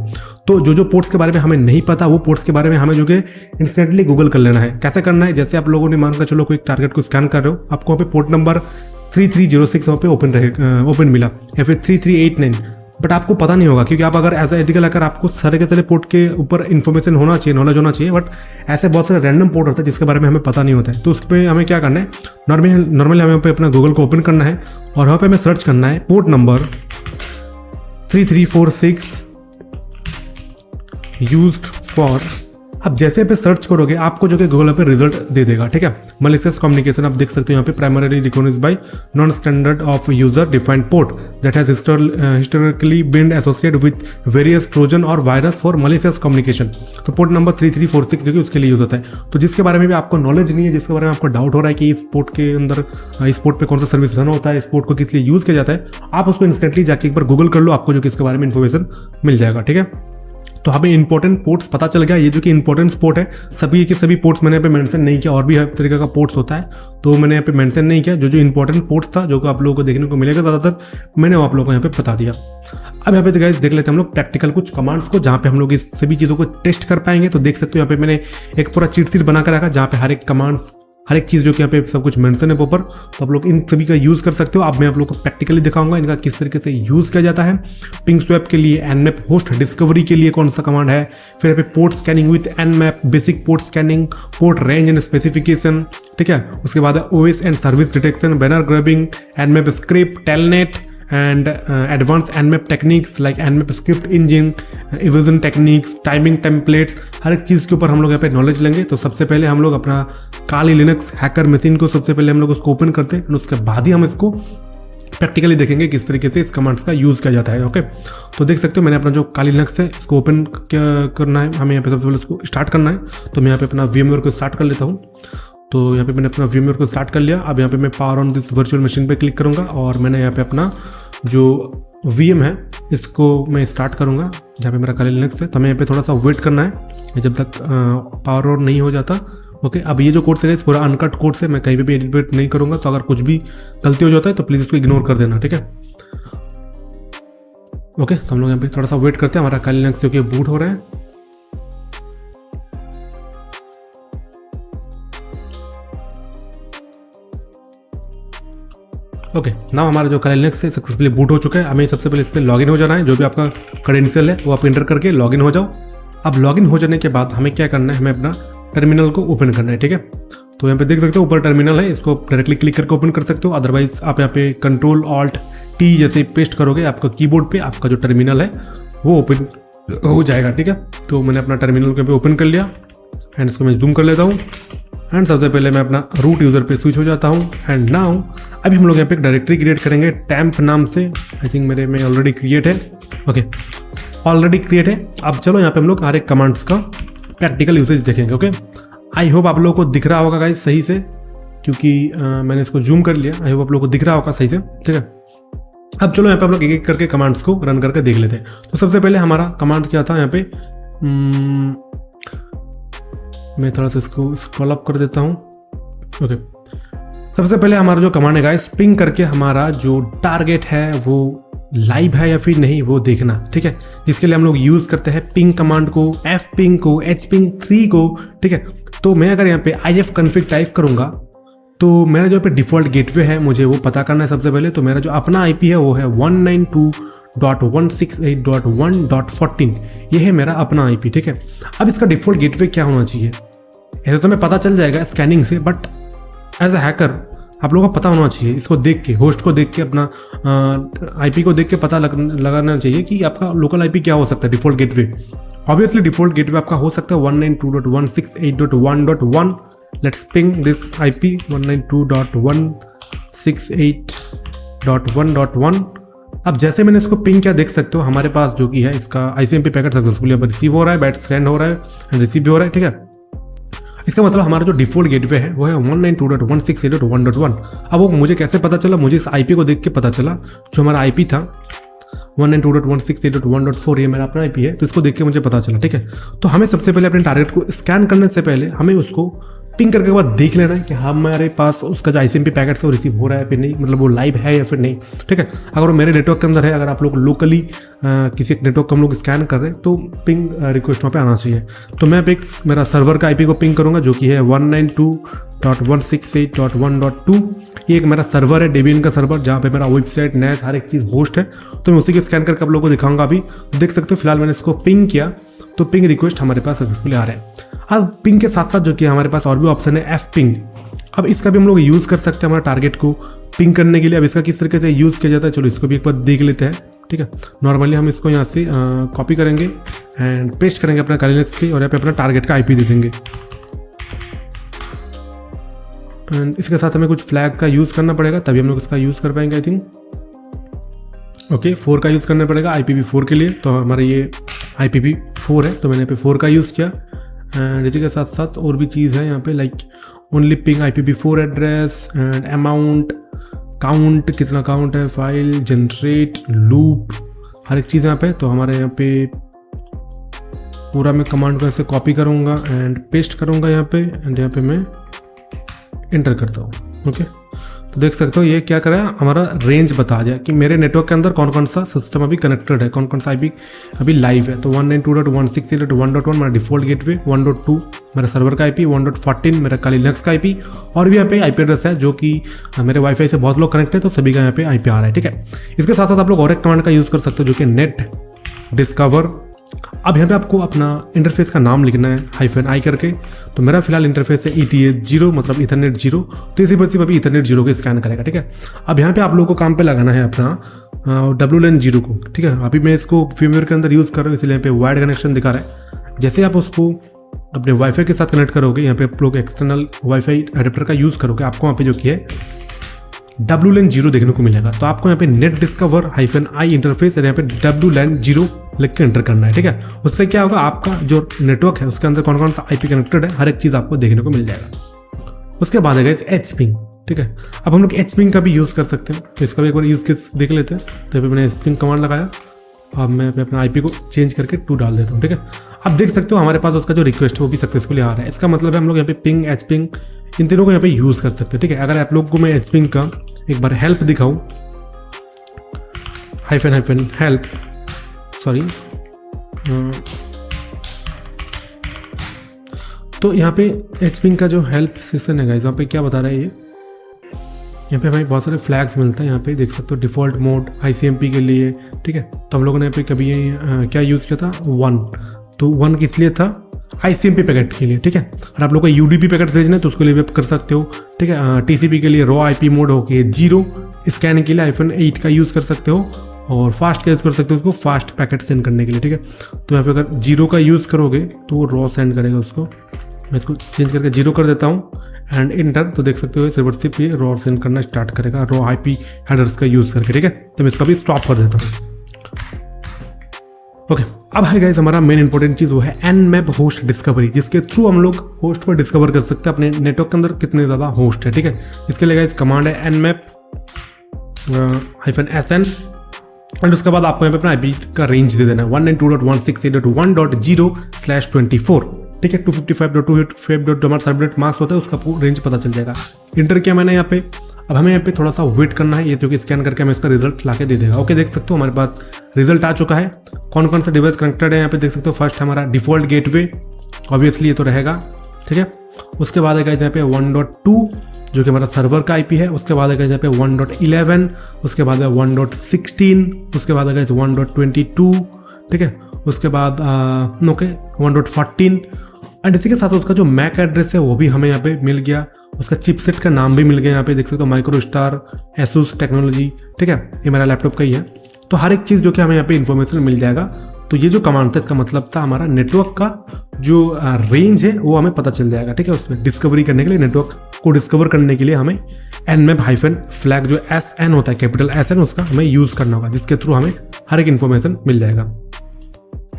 Speaker 1: तो जो पोर्ट्स के बारे में हमें नहीं पता वो पोर्ट्स के बारे में हमें जो कि इंस्टेंटली गूगल कर लेना है। कैसे करना है, जैसे आप लोगों ने मानकर चलो कोई टारगेट को स्कैन कर रहे हो, आपको वहाँ पे पोर्ट नंबर 3306 वहाँ पे ओपन मिला या फिर 3389, बट आपको पता नहीं होगा क्योंकि आप अगर एज एथिकल हैकर आपको सारे के सारे पोर्ट के ऊपर इन्फॉर्मेशन होना चाहिए, नॉलेज होना चाहिए, बट ऐसे बहुत सारे रैंडम पोर्ट होते हैं जिसके बारे में हमें पता नहीं होता है। तो उस पर हमें क्या करना है, नॉर्मली हमें पे अपना गूगल को ओपन करना है और वहाँ पे हमें सर्च करना है पोर्ट नंबर 3346 यूज्ड फॉर। अब जैसे पे सर्च करोगे आपको जो कि गूगल पे रिजल्ट दे देगा, ठीक है। मलिशियस कम्युनिकेशन आप देख सकते हो यहाँ पे, primarily recognised by non standard of user defined port that has historically been associated with various trojan और वायरस फॉर मलिशियस कम्युनिकेशन। तो पोर्ट नंबर 3346 जो कि उसके लिए यूज होता है। तो जिसके बारे में भी आपको नॉलेज नहीं है, जिसके बारे में आपको डाउट हो रहा है कि इस पोर्ट के अंदर इस पोर्ट पे कौन सा सर्विस रन होता है, इस पोर्ट को किस लिए यूज किया जाता है, आप उसको इंस्टेंटली जाके एक बार गूगल कर लो, आपको जो कि इसके बारे में इन्फॉर्मेशन मिल जाएगा, ठीक है। तो हमें इंपॉर्टेंट पोर्ट्स पता चल गया, ये जो कि इंपॉर्टेंट पोर्ट है सभी के सभी पोर्ट्स मैंने यहाँ पे मेंशन नहीं किया, और भी हर तरीके का पोर्ट्स होता है तो मैंने यहाँ पे मेंशन नहीं किया। जो इंपॉर्टेंट पोर्ट्स था जो कि आप लोगों को देखने को मिलेगा ज़्यादातर, मैंने वो आप लोगों को यहाँ पे बता दिया। अब यहाँ पे देख लेते हैं हम लोग प्रैक्टिकल कुछ कमांड्स को, जहाँ पे हम लोग इस सभी चीज़ों को टेस्ट कर पाएंगे। तो देख सकते हो यहाँ पे मैंने एक पूरा चीट शीट बना कर रखा जहाँ पे हर एक कमांड्स, हर एक चीज़ जो कि यहाँ पे सब कुछ मेंशन है ऊपर, तो आप लोग इन सभी का यूज़ कर सकते हो। अब मैं आप लोग को प्रैक्टिकली दिखाऊंगा इनका किस तरीके से यूज़ किया जाता है। पिंग स्वैप के लिए, nmap होस्ट डिस्कवरी के लिए कौन सा कमांड है, फिर यहाँ पे port scanning with nmap, basic port scanning, port range and specification, ठीक है। उसके बाद है OS and service detection, banner grabbing, nmap script, telnet and advanced nmap techniques like nmap script engine, evasion techniques, timing templates, हर एक चीज़ के ऊपर हम लोग यहाँ पे नॉलेज लेंगे। तो सबसे पहले हम लोग अपना काली लिनक्स हैकर मशीन को सबसे पहले हम लोग उसको ओपन करते हैं, उसके बाद ही हम इसको प्रैक्टिकली देखेंगे किस तरीके से इस कमांड्स का यूज़ किया जाता है। ओके, तो देख सकते हो मैंने अपना जो काली लिनक्स है इसको ओपन करना है, हमें यहाँ पे सबसे पहले इसको स्टार्ट करना है। तो मैं यहाँ पे अपना VMware को स्टार्ट कर लेता हूँ। तो यहाँ पे मैंने अपना VMware को स्टार्ट कर लिया। अब यहाँ पे मैं power on this virtual machine पे क्लिक करूँगा और मैंने यहाँ पे अपना जो VM है इसको मैं स्टार्ट करूँगा जहाँ पे मेरा काली लिनक्स है। तो हमें यहाँ पे थोड़ा सा वेट करना है जब तक पावर ऑन नहीं हो जाता। ओके, अब ये जो कोड है पूरा अनकट कोड से, मैं कहीं पे भी एडिट नहीं करूँगा, तो अगर कुछ भी गलती हो जाता है तो प्लीज़ इसको इग्नोर कर देना, ठीक है। ओके, तो हम लोग यहाँ पे थोड़ा सा वेट करते हैं, हमारा काली लिनक्स जो कि बूट हो रहा है। ओके, नाउ हमारा जो काली लिनक्स है सक्सेसफुली बूट हो चुका है। हमें सबसे पहले इस पर लॉगिन हो जाना है, जो भी आपका क्रेडेंशियल है वो आप एंटर करके लॉगिन हो जाओ। अब लॉगिन हो जाने के बाद हमें क्या करना है, हमें अपना टर्मिनल को ओपन करना है, ठीक है। तो यहाँ पे देख सकते हो ऊपर टर्मिनल है, इसको डायरेक्टली क्लिक करके ओपन कर सकते हो। अदरवाइज आप यहाँ पे Ctrl-Alt-T जैसे पेस्ट करोगे आपका कीबोर्ड पे, आपका जो टर्मिनल है वो ओपन हो जाएगा, ठीक है। तो मैंने अपना टर्मिनल को यहाँ पे ओपन कर लिया एंड इसको मैं जूम कर लेता हूँ एंड सबसे पहले मैं अपना रूट यूज़र पे स्विच हो जाता हूँ। एंड नाउ अभी हम लोग यहाँ पे एक डायरेक्टरी क्रिएट करेंगे टैम्प नाम से। आई थिंक मेरे में ऑलरेडी क्रिएट है। ओके, ऑलरेडी क्रिएट है। अब चलो यहाँ पे हम लोग हर एक कमांड्स का प्रैक्टिकल यूसेज देखेंगे। ओके, आई होप आप लोगों को दिख रहा होगा गाइस सही से। क्योंकि मैंने इसको जूम कर लिया। आई होप आप लोगों को दिख रहा होगा सही से, ठीक है। अब चलो यहाँ पे हम लोग एक एक करके कमांड्स को रन करके देख लेते हैं। तो सबसे पहले हमारा कमांड क्या था यहाँ पे, मैं थोड़ा सा इसको स्क्रॉल अप कर देता हूँ। ओके, सबसे पहले हमारा जो कमांड है गाइस, पिंग करके हमारा जो टारगेट है वो लाइव है या फिर नहीं वो देखना, ठीक है। जिसके लिए हम लोग यूज करते हैं पिंग कमांड को, एफ पिंग को, एच पिंग 3 को, ठीक है। तो मैं अगर यहाँ पे IF config टाइप करूंगा तो मेरा जो पे डिफॉल्ट गेटवे है मुझे वो पता करना है सबसे पहले। तो मेरा जो अपना IP है वो है 192.168.1.14, ये है मेरा अपना IP, ठीक है। अब इसका डिफॉल्ट गेटवे क्या होना चाहिए, ऐसे तो मैं पता चल जाएगा स्कैनिंग से, बट एज अ हैकर आप लोगों को पता होना चाहिए, इसको देख के, होस्ट को देख के, अपना IP को देख के पता लगाना चाहिए कि आपका लोकल IP क्या हो सकता है default gateway. Obviously default gateway आपका हो सकता है 192.168.1.1। Let's ping this IP 192.168.1.1। अब जैसे मैंने इसको पिंग किया देख सकते हो हमारे पास जो कि है इसका ICMP पैकेट सक्सेसफुली रिसीव हो रहा है, बैट सेंड हो रहा है एंड रिसीव भी हो रहा है, ठीक है। इसका मतलब हमारा जो डिफॉल्ट गेटवे है वो है 192.168.1.1। अब वो मुझे कैसे पता चला, मुझे इस IP को देख के पता चला। जो हमारा IP था 192.168.1.4, ये मेरा अपना IP है, तो इसको देख के मुझे पता चला, ठीक है। तो हमें सबसे पहले अपने टारगेट को स्कैन करने से पहले हमें उसको पिंग करके बाद देख लेना है कि हमारे पास उसका जो ICMP पैकेट है वो रिसीव हो रहा है फिर नहीं, मतलब वो लाइव है या फिर नहीं, ठीक है। अगर वो मेरे नेटवर्क के अंदर है, अगर आप लोग लोकली किसी नेटवर्क को हम लोग स्कैन कर रहे हैं तो पिंग रिक्वेस्ट वहाँ पे आना चाहिए। तो मैं एक मेरा सर्वर का IP को पिंग करूँगा जो कि है 192.168.1.2। ये एक मेरा सर्वर है, डेबियन का सर्वर, जहाँ पे मेरा वेबसाइट, नेस, हर एक चीज़ होस्ट है। तो मैं उसी को स्कैन करके आप लोगों को दिखाऊंगा। अभी देख सकते हो फिलहाल मैंने इसको पिंग किया तो पिंग रिक्वेस्ट हमारे पास सक्सेसफुली आ रहा है। अब पिंग के साथ साथ जो कि हमारे पास और भी ऑप्शन है एफ पिंग। अब इसका भी हम लोग यूज़ कर सकते हैं हमारे टारगेट को पिंग करने के लिए। अब इसका किस तरीके से यूज़ किया जाता है चलो इसको भी एक बार देख लेते हैं, ठीक है। नॉर्मली हम इसको यहाँ से कॉपी करेंगे एंड पेस्ट करेंगे अपना Linux पे और यहाँ पे अपना टारगेट का IP दे देंगे। एंड इसके साथ हमें कुछ फ्लैग का यूज़ करना पड़ेगा तभी हम लोग इसका यूज़ कर पाएंगे आई थिंक। ओके, 4 का यूज़ करना पड़ेगा IPv4 के लिए। तो हमारा ये IPv4 है तो मैंने यहाँ पे 4 का यूज़ किया। एंड इसी के साथ साथ और भी चीज़ है यहाँ पे, like only ping IPv4 address and amount, count, कितना काउंट है, फाइल, जनरेट, लूप, हर एक चीज़ यहाँ पे। तो हमारे यहाँ पे पूरा मैं कमांड को ऐसे कॉपी करूँगा एंड पेस्ट करूँगा यहाँ पे एंड यहाँ पे मैं एंटर करता हूँ। ओके, तो देख सकते हो ये क्या कर रहा है, हमारा रेंज बता दिया कि मेरे नेटवर्क के अंदर कौन कौन सा सिस्टम अभी कनेक्टेड है, कौन कौन सा IP अभी लाइव है। तो 192.168.1.1 मेरा डिफॉल्ट गेटवे, 1.2 मेरा सर्वर का IP, 1.14 मेरा Linux का IP, और भी यहाँ पे IP एड्रेस है जो कि मेरे वाईफाई से बहुत लोग कनेक्ट है तो सभी का यहाँ पे IP आ रहा है, ठीक है। इसके साथ साथ आप लोग और एक कमांड का यूज़ कर सकते हो जो कि नेट डिस्कवर। अब यहाँ पे आपको अपना इंटरफेस का नाम लिखना है -i करके। तो मेरा फिलहाल इंटरफेस है ETA0 मतलब ईथरनेट 0, तो इसी पर सिर्फ अभी ईथरनेट 0 को स्कैन करेगा, ठीक है। अब यहाँ पे आप लोगों को काम पे लगाना है अपना WLAN 0 को, ठीक है। अभी मैं इसको फर्मवेयर के अंदर यूज़ कर रहा हूँ इसलिए यहाँ पे वायर्ड कनेक्शन दिखा रहा है। जैसे आप उसको अपने वाईफाई के साथ कनेक्ट करोगे, यहाँ पे आप लोग एक्सटर्नल वाईफाई एडेप्टर का यूज़ करोगे, आपको वहाँ पे जो कि है WLAN 0 देखने को मिलेगा। तो आपको यहाँ पे नेट डिस्कवर -i इंटरफेस और यहाँ पे WLAN 0 लिख के एंटर करना है, ठीक है। उससे क्या होगा, आपका जो नेटवर्क है उसके अंदर कौन कौन सा IP कनेक्टेड है हर एक चीज़ आपको देखने को मिल जाएगा। उसके बाद है एच पिंग, ठीक है। अब हम लोग एच पिंग का भी यूज़ कर सकते हैं, तो इसका भी एक बार यूज़ केस देख लेते हैं। तो अभी मैंने एच पिंग कमांड लगाया, अब मैं अपना IP को चेंज करके 2 डाल देता हूँ, ठीक है। अब देख सकते हो हमारे पास उसका जो रिक्वेस्ट है वो भी सक्सेसफुली आ रहा है। इसका मतलब है हम लोग यहाँ पे पिंग, एच पिंग, इन तीनों को यहाँ पे यूज़ कर सकते हैं, ठीक है। अगर आप लोग को मैं एच पिंग का एक बार हेल्प दिखाऊँ, -हेल्प, सॉरी, तो यहाँ पे एच पिंग का जो हेल्प सेक्शन है गाइस, यहाँ पे क्या बता रहा है ये, यहाँ पे हमें बहुत सारे फ्लैग्स मिलते हैं। यहाँ पे देख सकते हो डिफ़ॉल्ट मोड ICMP के लिए, ठीक है। तो हम लोगों ने यहाँ पे कभी क्या यूज़ किया था 1, तो 1 किस लिए था, ICMP पैकेट के लिए, ठीक है। और आप लोग को UDP पैकेट भेजना है तो उसके लिए भी आप कर सकते हो, ठीक है। TCP के लिए रॉ IP मोड हो गया 0, स्कैन के लिए -8 का यूज़ कर सकते हो, और फास्ट का यूज़ कर सकते हो उसको फास्ट पैकेट सेंड करने के लिए, ठीक है। तो यहाँ पे अगर 0 का यूज़ करोगे तो वो रॉ सेंड करेगा उसको। मैं इसको चेंज करके 0 कर देता हूँ एंड इंटर, तो देख सकते हो रिवर्सिव ये रॉ सेंड करना स्टार्ट करेगा रॉ IP हेडर्स का यूज़ करके, ठीक है। तो मैं इसका भी स्टॉप कर देता हूँ। ओके, अब है गाइस हमारा मेन इंपॉर्टेंट चीज़ वो है nmap होस्ट डिस्कवरी, जिसके थ्रू हम लोग होस्ट को डिस्कवर कर सकते हैं अपने नेटवर्क के अंदर कितने ज़्यादा होस्ट है। ठीक है, इसके लिए गाइस कमांड है nmap -sn एंड उसके बाद आपको यहाँ पे अपना आईपी का रेंज दे देना है 192.168.1.0/24। ठीक है, 255.255 हमारा सर्वनेट मास्क होता है, उसका रेंज पता चल जाएगा। इंटर किया मैंने यहाँ पे। अब हमें यहाँ पे थोड़ा सा वेट करना है, ये जो कि स्कैन करके हमें इसका रिजल्ट ला के दे देगा। ओके, देख सकते हो हमारे पास रिजल्ट आ चुका है। कौन कौन सा डिवाइस कनेक्टेड है यहाँ पे देख सकते हो। फर्स्ट हमारा डिफॉल्ट गेटवे, ऑब्वियसली ये तो रहेगा। ठीक है, उसके बाद है यहाँ पे 1.2 जो कि हमारा सर्वर का आईपी है। उसके बाद है यहाँ पे 1.11, उसके बाद है 1.16, उसके बाद है 1.22। ठीक है, उसके बाद ओके 1.14 एंड इसी के साथ उसका जो मैक एड्रेस है वो भी हमें यहाँ पे मिल गया। उसका चिपसेट का नाम भी मिल गया, यहाँ पे देख सकते हो माइक्रोस्टार एसूस टेक्नोलॉजी। ठीक है, ये मेरा लैपटॉप का ही है। तो हर एक चीज़ जो कि हमें यहाँ पे इन्फॉर्मेशन मिल जाएगा। तो ये जो कमांड था इसका मतलब था हमारा नेटवर्क का जो रेंज है वो हमें पता चल जाएगा। ठीक है, उसमें डिस्कवरी करने के लिए, नेटवर्क को डिस्कवर करने के लिए हमें nmap-flag जो SN होता है, कैपिटल SN, उसका हमें यूज़ करना होगा, जिसके थ्रू हमें हर एक इन्फॉर्मेशन मिल जाएगा।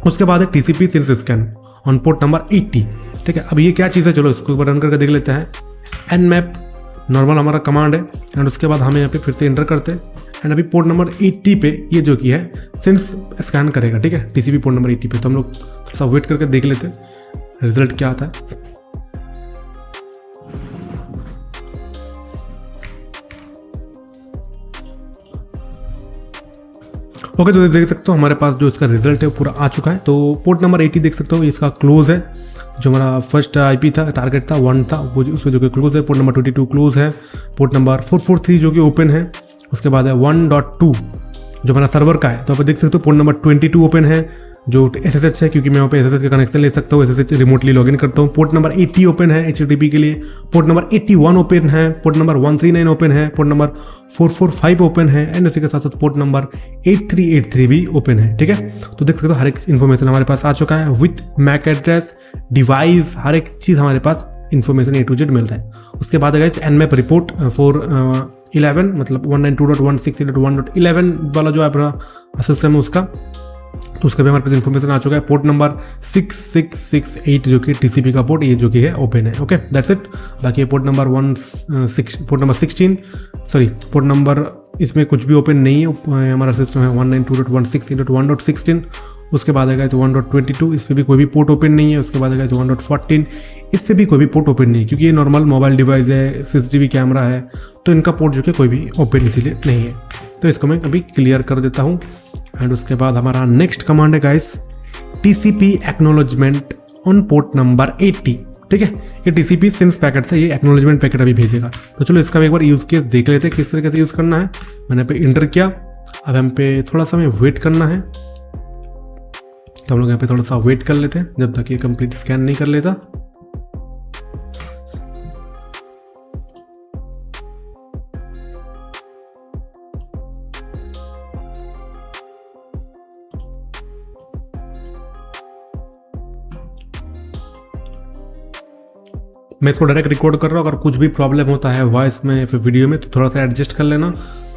Speaker 1: उसके बाद है TCP since scan on port number 80। ठीक है, अब ये क्या चीज़ है, चलो इसको एक बार रन करके देख लेते हैं। nmap नॉर्मल हमारा कमांड है एंड उसके बाद हमें यहाँ पे फिर से एंटर करते हैं एंड अभी पोर्ट नंबर 80 पे ये जो कि है सिंस स्कैन करेगा। ठीक है, TCP पोर्ट नंबर 80 पे। तो हम लोग थोड़ा सा वेट करके देख लेते हैं रिजल्ट क्या आता है। ओके, तो देख सकते हो हमारे पास जो इसका रिजल्ट है वो पूरा आ चुका है। तो पोर्ट नंबर 80 देख सकते हो इसका क्लोज है। जो हमारा फर्स्ट आईपी था, टारगेट था 1 था, वो उसमें जो कि क्लोज है। पोर्ट नंबर 22 क्लोज है। पोर्ट नंबर 443 जो कि ओपन है। उसके बाद है 1.2 जो हमारा सर्वर का है। तो आप देख सकते हो पोर्ट नंबर 22 ओपन है, जो SSH है, क्योंकि मैं वहाँ पे SSH का कनेक्शन ले सकता हूँ, SSH रिमोटली लॉगिन करता हूँ। पोर्ट नंबर 80 ओपन है HTTP के लिए। पोर्ट नंबर 81 ओपन है। पोर्ट नंबर 139 ओपन है। पोर्ट नंबर 445 ओपन है एंड उसी के साथ साथ पोर्ट नंबर 8383 भी ओपन है। ठीक है, तो देख सकते हो हर एक इन्फॉर्मेशन हमारे पास आ चुका है विथ मैक एड्रेस, डिवाइस, हर एक चीज़ हमारे पास इन्फॉर्मेशन A to Z मिल रहा है। उसके बाद है nmap रिपोर्ट फॉर 11 मतलब 192.168.1.11 वाला जो अपना सिस्टम है उसका, तो उसका भी हमारे पास इन्फॉर्मेशन आ चुका है। पोर्ट नंबर 6668 जो कि TCP का पोर्ट, ये जो कि है ओपन है। Okay, that's it. बाकी port number 16 sorry port number इसमें कुछ भी ओपन नहीं है। हमारा सिस्टम है 192.168.1.16। उसके बाद आएगा तो 1.22, इस पर भी कोई भी पोर्ट ओपन नहीं है। उसके बाद आएगा तो 1.14, इस पर भी कोई भी पोर्ट ओपन नहीं है, क्योंकि ये नॉर्मल मोबाइल डिवाइस है, CCTV कैमरा है, तो इनका पोर्ट जो कि कोई भी ओपन इसीलिए नहीं है। तो इसको मैं अभी क्लियर कर देता हूँ एंड उसके बाद हमारा नेक्स्ट कमांड है guys TCP acknowledgement on port number 80। ठीक है, ये TCP सिंस पैकेट से ये एक्नॉलेजमेंट पैकेट अभी भेजेगा। तो चलो इसका भी एक बार यूज़ केस देख लेते हैं किस तरीके से यूज़ करना है। मैंने पे इंटर किया, अब हम पे थोड़ा सा हमें वेट करना है। तो हम लोग यहाँ पे थोड़ा सा वेट कर लेते हैं जब तक ये कंप्लीट स्कैन नहीं कर लेता। मैं इसको डायरेक्ट रिकॉर्ड कर रहा हूँ, अगर कुछ भी प्रॉब्लम होता है वॉइस में या फिर वीडियो में तो थोड़ा सा एडजस्ट कर लेना।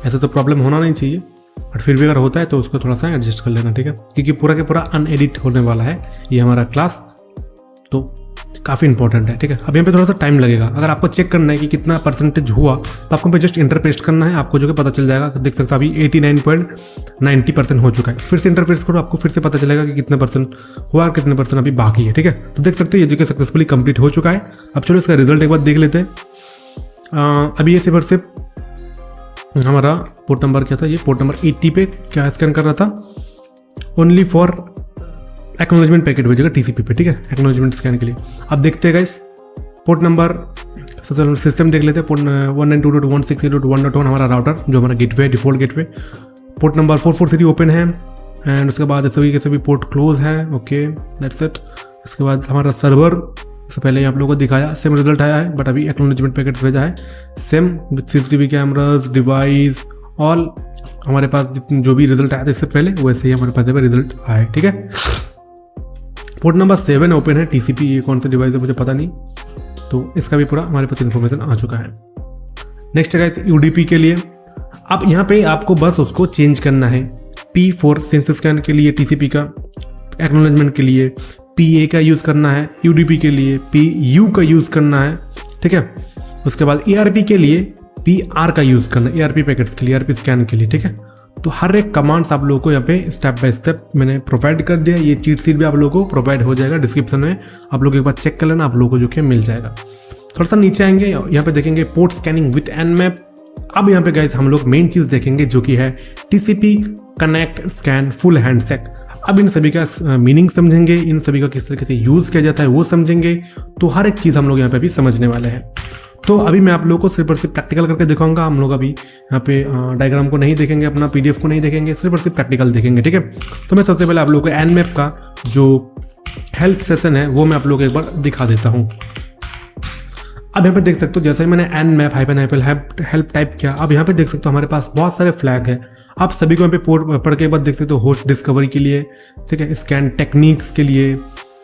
Speaker 1: ऐसे तो प्रॉब्लम होना नहीं चाहिए, बट फिर भी अगर होता है तो उसको थोड़ा सा एडजस्ट कर लेना। ठीक है, क्योंकि पूरा के पूरा अनएडिट होने वाला है ये हमारा क्लास, तो काफ़ी इंपॉर्टेंट है। ठीक है, अब यहाँ पे थोड़ा सा टाइम लगेगा। अगर आपको चेक करना है कि कितना परसेंटेज हुआ तो आपको पे जस्ट इंटर पेस्ट करना है, आपको जो कि पता चल जाएगा। देख सकते हो अभी 89.90% हो चुका है। फिर से इंटर पेस्ट करो, आपको फिर से पता चलेगा कि कितना परसेंट हुआ और कितने परसेंट अभी बाकी है। ठीक है, तो देख सकते हो ये जो कि सक्सेसफुली कंप्लीट हो चुका है। अब चलो इसका रिजल्ट एक बार देख लेते हैं। अभी ये सिर्फ हमारा पोर्ट नंबर क्या था, ये पोर्ट नंबर 80 पे क्या स्कैन कर रहा था, ओनली फॉर एक्नॉलेजमेंट पैकेट भेजेगा TCP पे। ठीक है, एक्नॉलेजमेंट स्कैन के लिए। अब देखते हैं गाइस पोर्ट नंबर सिस्टम देख लेते हैं। पोर्ट 192.168.1.1 हमारा राउटर जो हमारा गेटवे है, default gateway. Port number 443 open है एंड उसके बाद सभी के सभी पोर्ट क्लोज है। Okay, that's it. इसके बाद हमारा सर्वर, इससे पहले आप लोगों को दिखाया सेम रिजल्ट आया है, बट अभी एक्नॉलेजमेंट पैकेट्स भेजा है same with CCTV cameras, device, all हमारे पास जितने जो भी रिजल्ट आया था इससे पहले वैसे ही हमारे पास रिजल्ट आया है। ठीक है, पोर्ट नंबर 7 ओपन है TCP, ये कौन सा डिवाइस है मुझे पता नहीं, तो इसका भी पूरा हमारे पास इन्फॉर्मेशन आ चुका है। नेक्स्ट है गाइस UDP के लिए। अब यहाँ पे आपको बस उसको चेंज करना है P4 सिंस स्कैन के लिए TCP का एक्नॉलेजमेंट के लिए PA का यूज़ करना है, UDP के लिए PU का यूज़ करना है, ठीक है। उसके बाद ERP के लिए PR का यूज़ करना है, ERP पैकेट्स के लिए, ERP स्कैन के लिए, ठीक है। तो हर एक कमांड्स आप लोगों को यहाँ पे स्टेप बाय स्टेप मैंने प्रोवाइड कर दिया। ये चीट शीट भी आप लोगों को प्रोवाइड हो जाएगा डिस्क्रिप्शन में, आप लोग एक बार चेक कर लेना, आप लोगों को जो कि मिल जाएगा। थोड़ा सा नीचे आएंगे, यहाँ पे देखेंगे पोर्ट स्कैनिंग विथ Nmap। अब यहाँ पे गाइस हम लोग मेन चीज़ देखेंगे जो कि है TCP connect scan full handset. अब इन सभी का मीनिंग समझेंगे, इन सभी का किस तरीके से यूज़ किया जाता है वो समझेंगे। तो हर एक चीज़ हम लोग यहाँ पे भी समझने वाले हैं। तो अभी मैं आप लोगों को सिर्फ और सिर्फ प्रैक्टिकल करके दिखाऊंगा। हम लोग अभी यहाँ पे डायग्राम को नहीं देखेंगे, अपना PDF को नहीं देखेंगे, सिर्फ और सिर्फ प्रैक्टिकल देखेंगे, ठीक है। तो मैं सबसे पहले आप लोगों को Nmap का जो हेल्प सेशन है वो मैं आप लोगों को एक बार दिखा देता हूँ। अब यहाँ पे देख सकते हो जैसे मैंने Nmap हेल्प टाइप किया, अब यहाँ पे देख सकते हो हमारे पास बहुत सारे फ्लैग है। आप सभी को यहाँ पे पढ़ के बाद देख सकते हो होस्ट डिस्कवरी के लिए, ठीक है, स्कैन टेक्निक्स के लिए,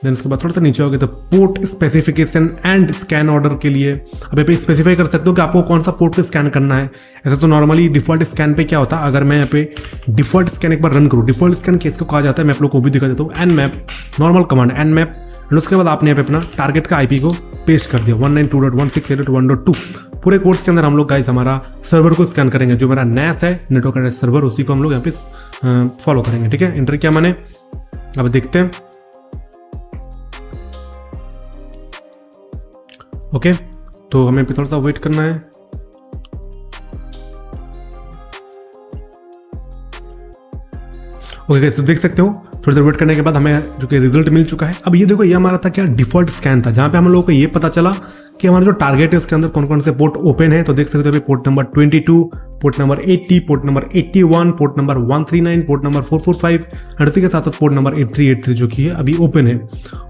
Speaker 1: देन उसके बाद थोड़ा सा नीचे हो गया तो port specification and scan order के लिए। अब यहाँ पे स्पेसिफाई कर सकते हो कि आपको कौन सा पोर्ट को स्कैन करना है। ऐसा तो नॉर्मली डिफॉल्ट स्कैन पे क्या होता है, अगर मैं यहाँ पे डिफॉल्ट स्कैन एक बार रन करूँ, डिफॉल्ट स्कैन केस को कहा जाता है, मैं आप लोग को भी दिखा देता हूँ। Nmap normal command Nmap, and उसके बाद आपने यहाँ पे अपना टारगेट का IP को पेस्ट कर दिया 192.168.1.2। पूरे कोर्स के अंदर हम लोग गाइस हमारा सर्वर को स्कैन करेंगे, जो मेरा NAS है, नेटवर्क एड्रेस सर्वर, उसी को हम लोग यहाँ पे फॉलो करेंगे, ठीक है। इंटर किया मैंने, अब देखते हैं। ओके, तो हमें थोड़ा सा वेट करना है। ओके गाइस, देख सकते हो थोड़ी देर वेट करने के बाद हमें जो कि रिजल्ट मिल चुका है। अब ये देखो, ये हमारा था क्या, डिफॉल्ट स्कैन था, जहाँ पे हम लोगों को ये पता चला कि हमारा जो टारगेट है उसके अंदर कौन कौन से पोर्ट ओपन है। तो देख सकते हो port number 22, port number 80, port number 81, port number 139, port number 445 और इसी के साथ साथ पोर्ट नंबर 8383 जो कि है अभी ओपन है।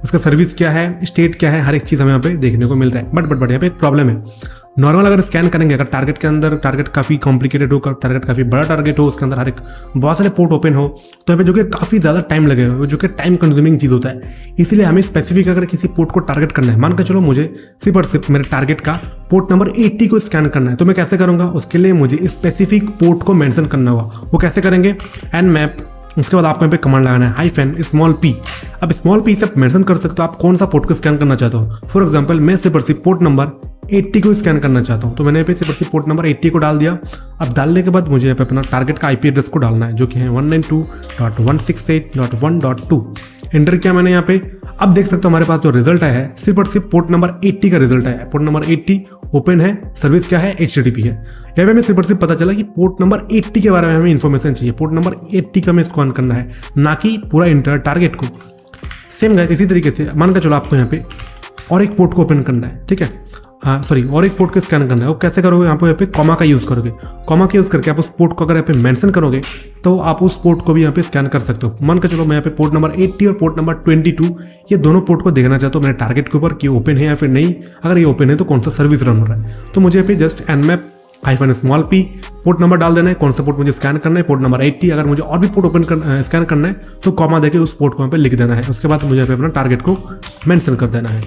Speaker 1: उसका सर्विस क्या है, स्टेट क्या है, हर एक चीज़ हमें यहाँ पे देखने को मिल रहा है। बट यहाँ पे एक प्रॉब्लम है। नॉर्मल अगर स्कैन करेंगे, अगर टारगेट के अंदर टारगेट काफ़ी कॉम्प्लिकेटेड हो, टारगेट काफ़ी बड़ा टारगेट हो, उसके अंदर हर एक बहुत सारे पोर्ट ओपन हो, तो यहाँ पे जो कि काफ़ी ज़्यादा टाइम लगेगा, जो कि टाइम कंज्यूमिंग चीज़ होता है। इसलिए हमें स्पेसिफिक अगर किसी पोर्ट को टारगेट करना है, मान के चलो मुझे सिर्फ और सिर्फ मेरे टारगेट का पोर्ट नंबर 80 को स्कैन करना है, तो मैं कैसे करूँगा, उसके लिए मुझे स्पेसिफिक पोर्ट को मेंशन करना होगा। वो कैसे करेंगे, Nmap, उसके बाद आपको यहाँ पे कमांड लगाना है -p। अब स्मॉल p से आप मेंशन कर सकते हो आप कौन सा पोर्ट को स्कैन करना चाहते हो। फॉर एग्जांपल मैं सिर्फ और सिर्फ पोर्ट नंबर 80 को स्कैन करना चाहता हूँ, तो मैंने यहाँ पे सिर्फ और सिर्फ पोर्ट नंबर 80 को डाल दिया। अब डालने के बाद मुझे यहाँ पे अपना टारगेट का IP एड्रेस को डालना है, जो कि है 192.168.1.2। एंटर किया मैंने यहाँ पे। अब देख सकते हो हमारे पास जो रिजल्ट आया है सिर्फ और सिर्फ पोर्ट नंबर 80 का रिजल्ट आया है। पोर्ट नंबर 80 ओपन है, सर्विस क्या है, HTTP है। यहाँ पे हमें सिर्फ और सिर्फ पता चला कि पोर्ट नंबर 80 के बारे में हमें इन्फॉर्मेशन चाहिए, पोर्ट नंबर 80 का हमें स्कैन करना है, ना कि पूरा इंटर टारगेट को। सेम गाइस इसी तरीके से मान के चलो आपको यहाँ पे और एक पोर्ट को ओपन करना है, ठीक है, हाँ सॉरी, और एक पोर्ट को स्कैन करना है। वो कैसे करोगे, यहाँ पे कॉमा का यूज़ करोगे। कॉमा का यूज़ करके आप उस पोर्ट को अगर यहाँ पे मेंशन करोगे तो आप उस पोर्ट को भी यहाँ पे स्कैन कर सकते हो। मान के चलो मैं यहाँ पे पोर्ट नंबर 80 और पोर्ट नंबर 22 ये दोनों पोर्ट को देखना चाहता हूँ मेरे टारगेट के ऊपर कि ओपन है या फिर नहीं। अगर ये ओपन है तो कौन सा सर्विस रन हो रहा है, तो मुझे यहाँ पे just Nmap -p port number डाल देना है, कौन सा पोर्ट मुझे स्कैन करना है, पोर्ट नंबर 80। अगर मुझे और भी पोर्ट ओपन स्कैन करना है तो कॉमा देके उस पोर्ट को यहाँ पे लिख देना है। उसके बाद मुझे यहाँ पे अपना टारगेट को मेंशन कर देना है,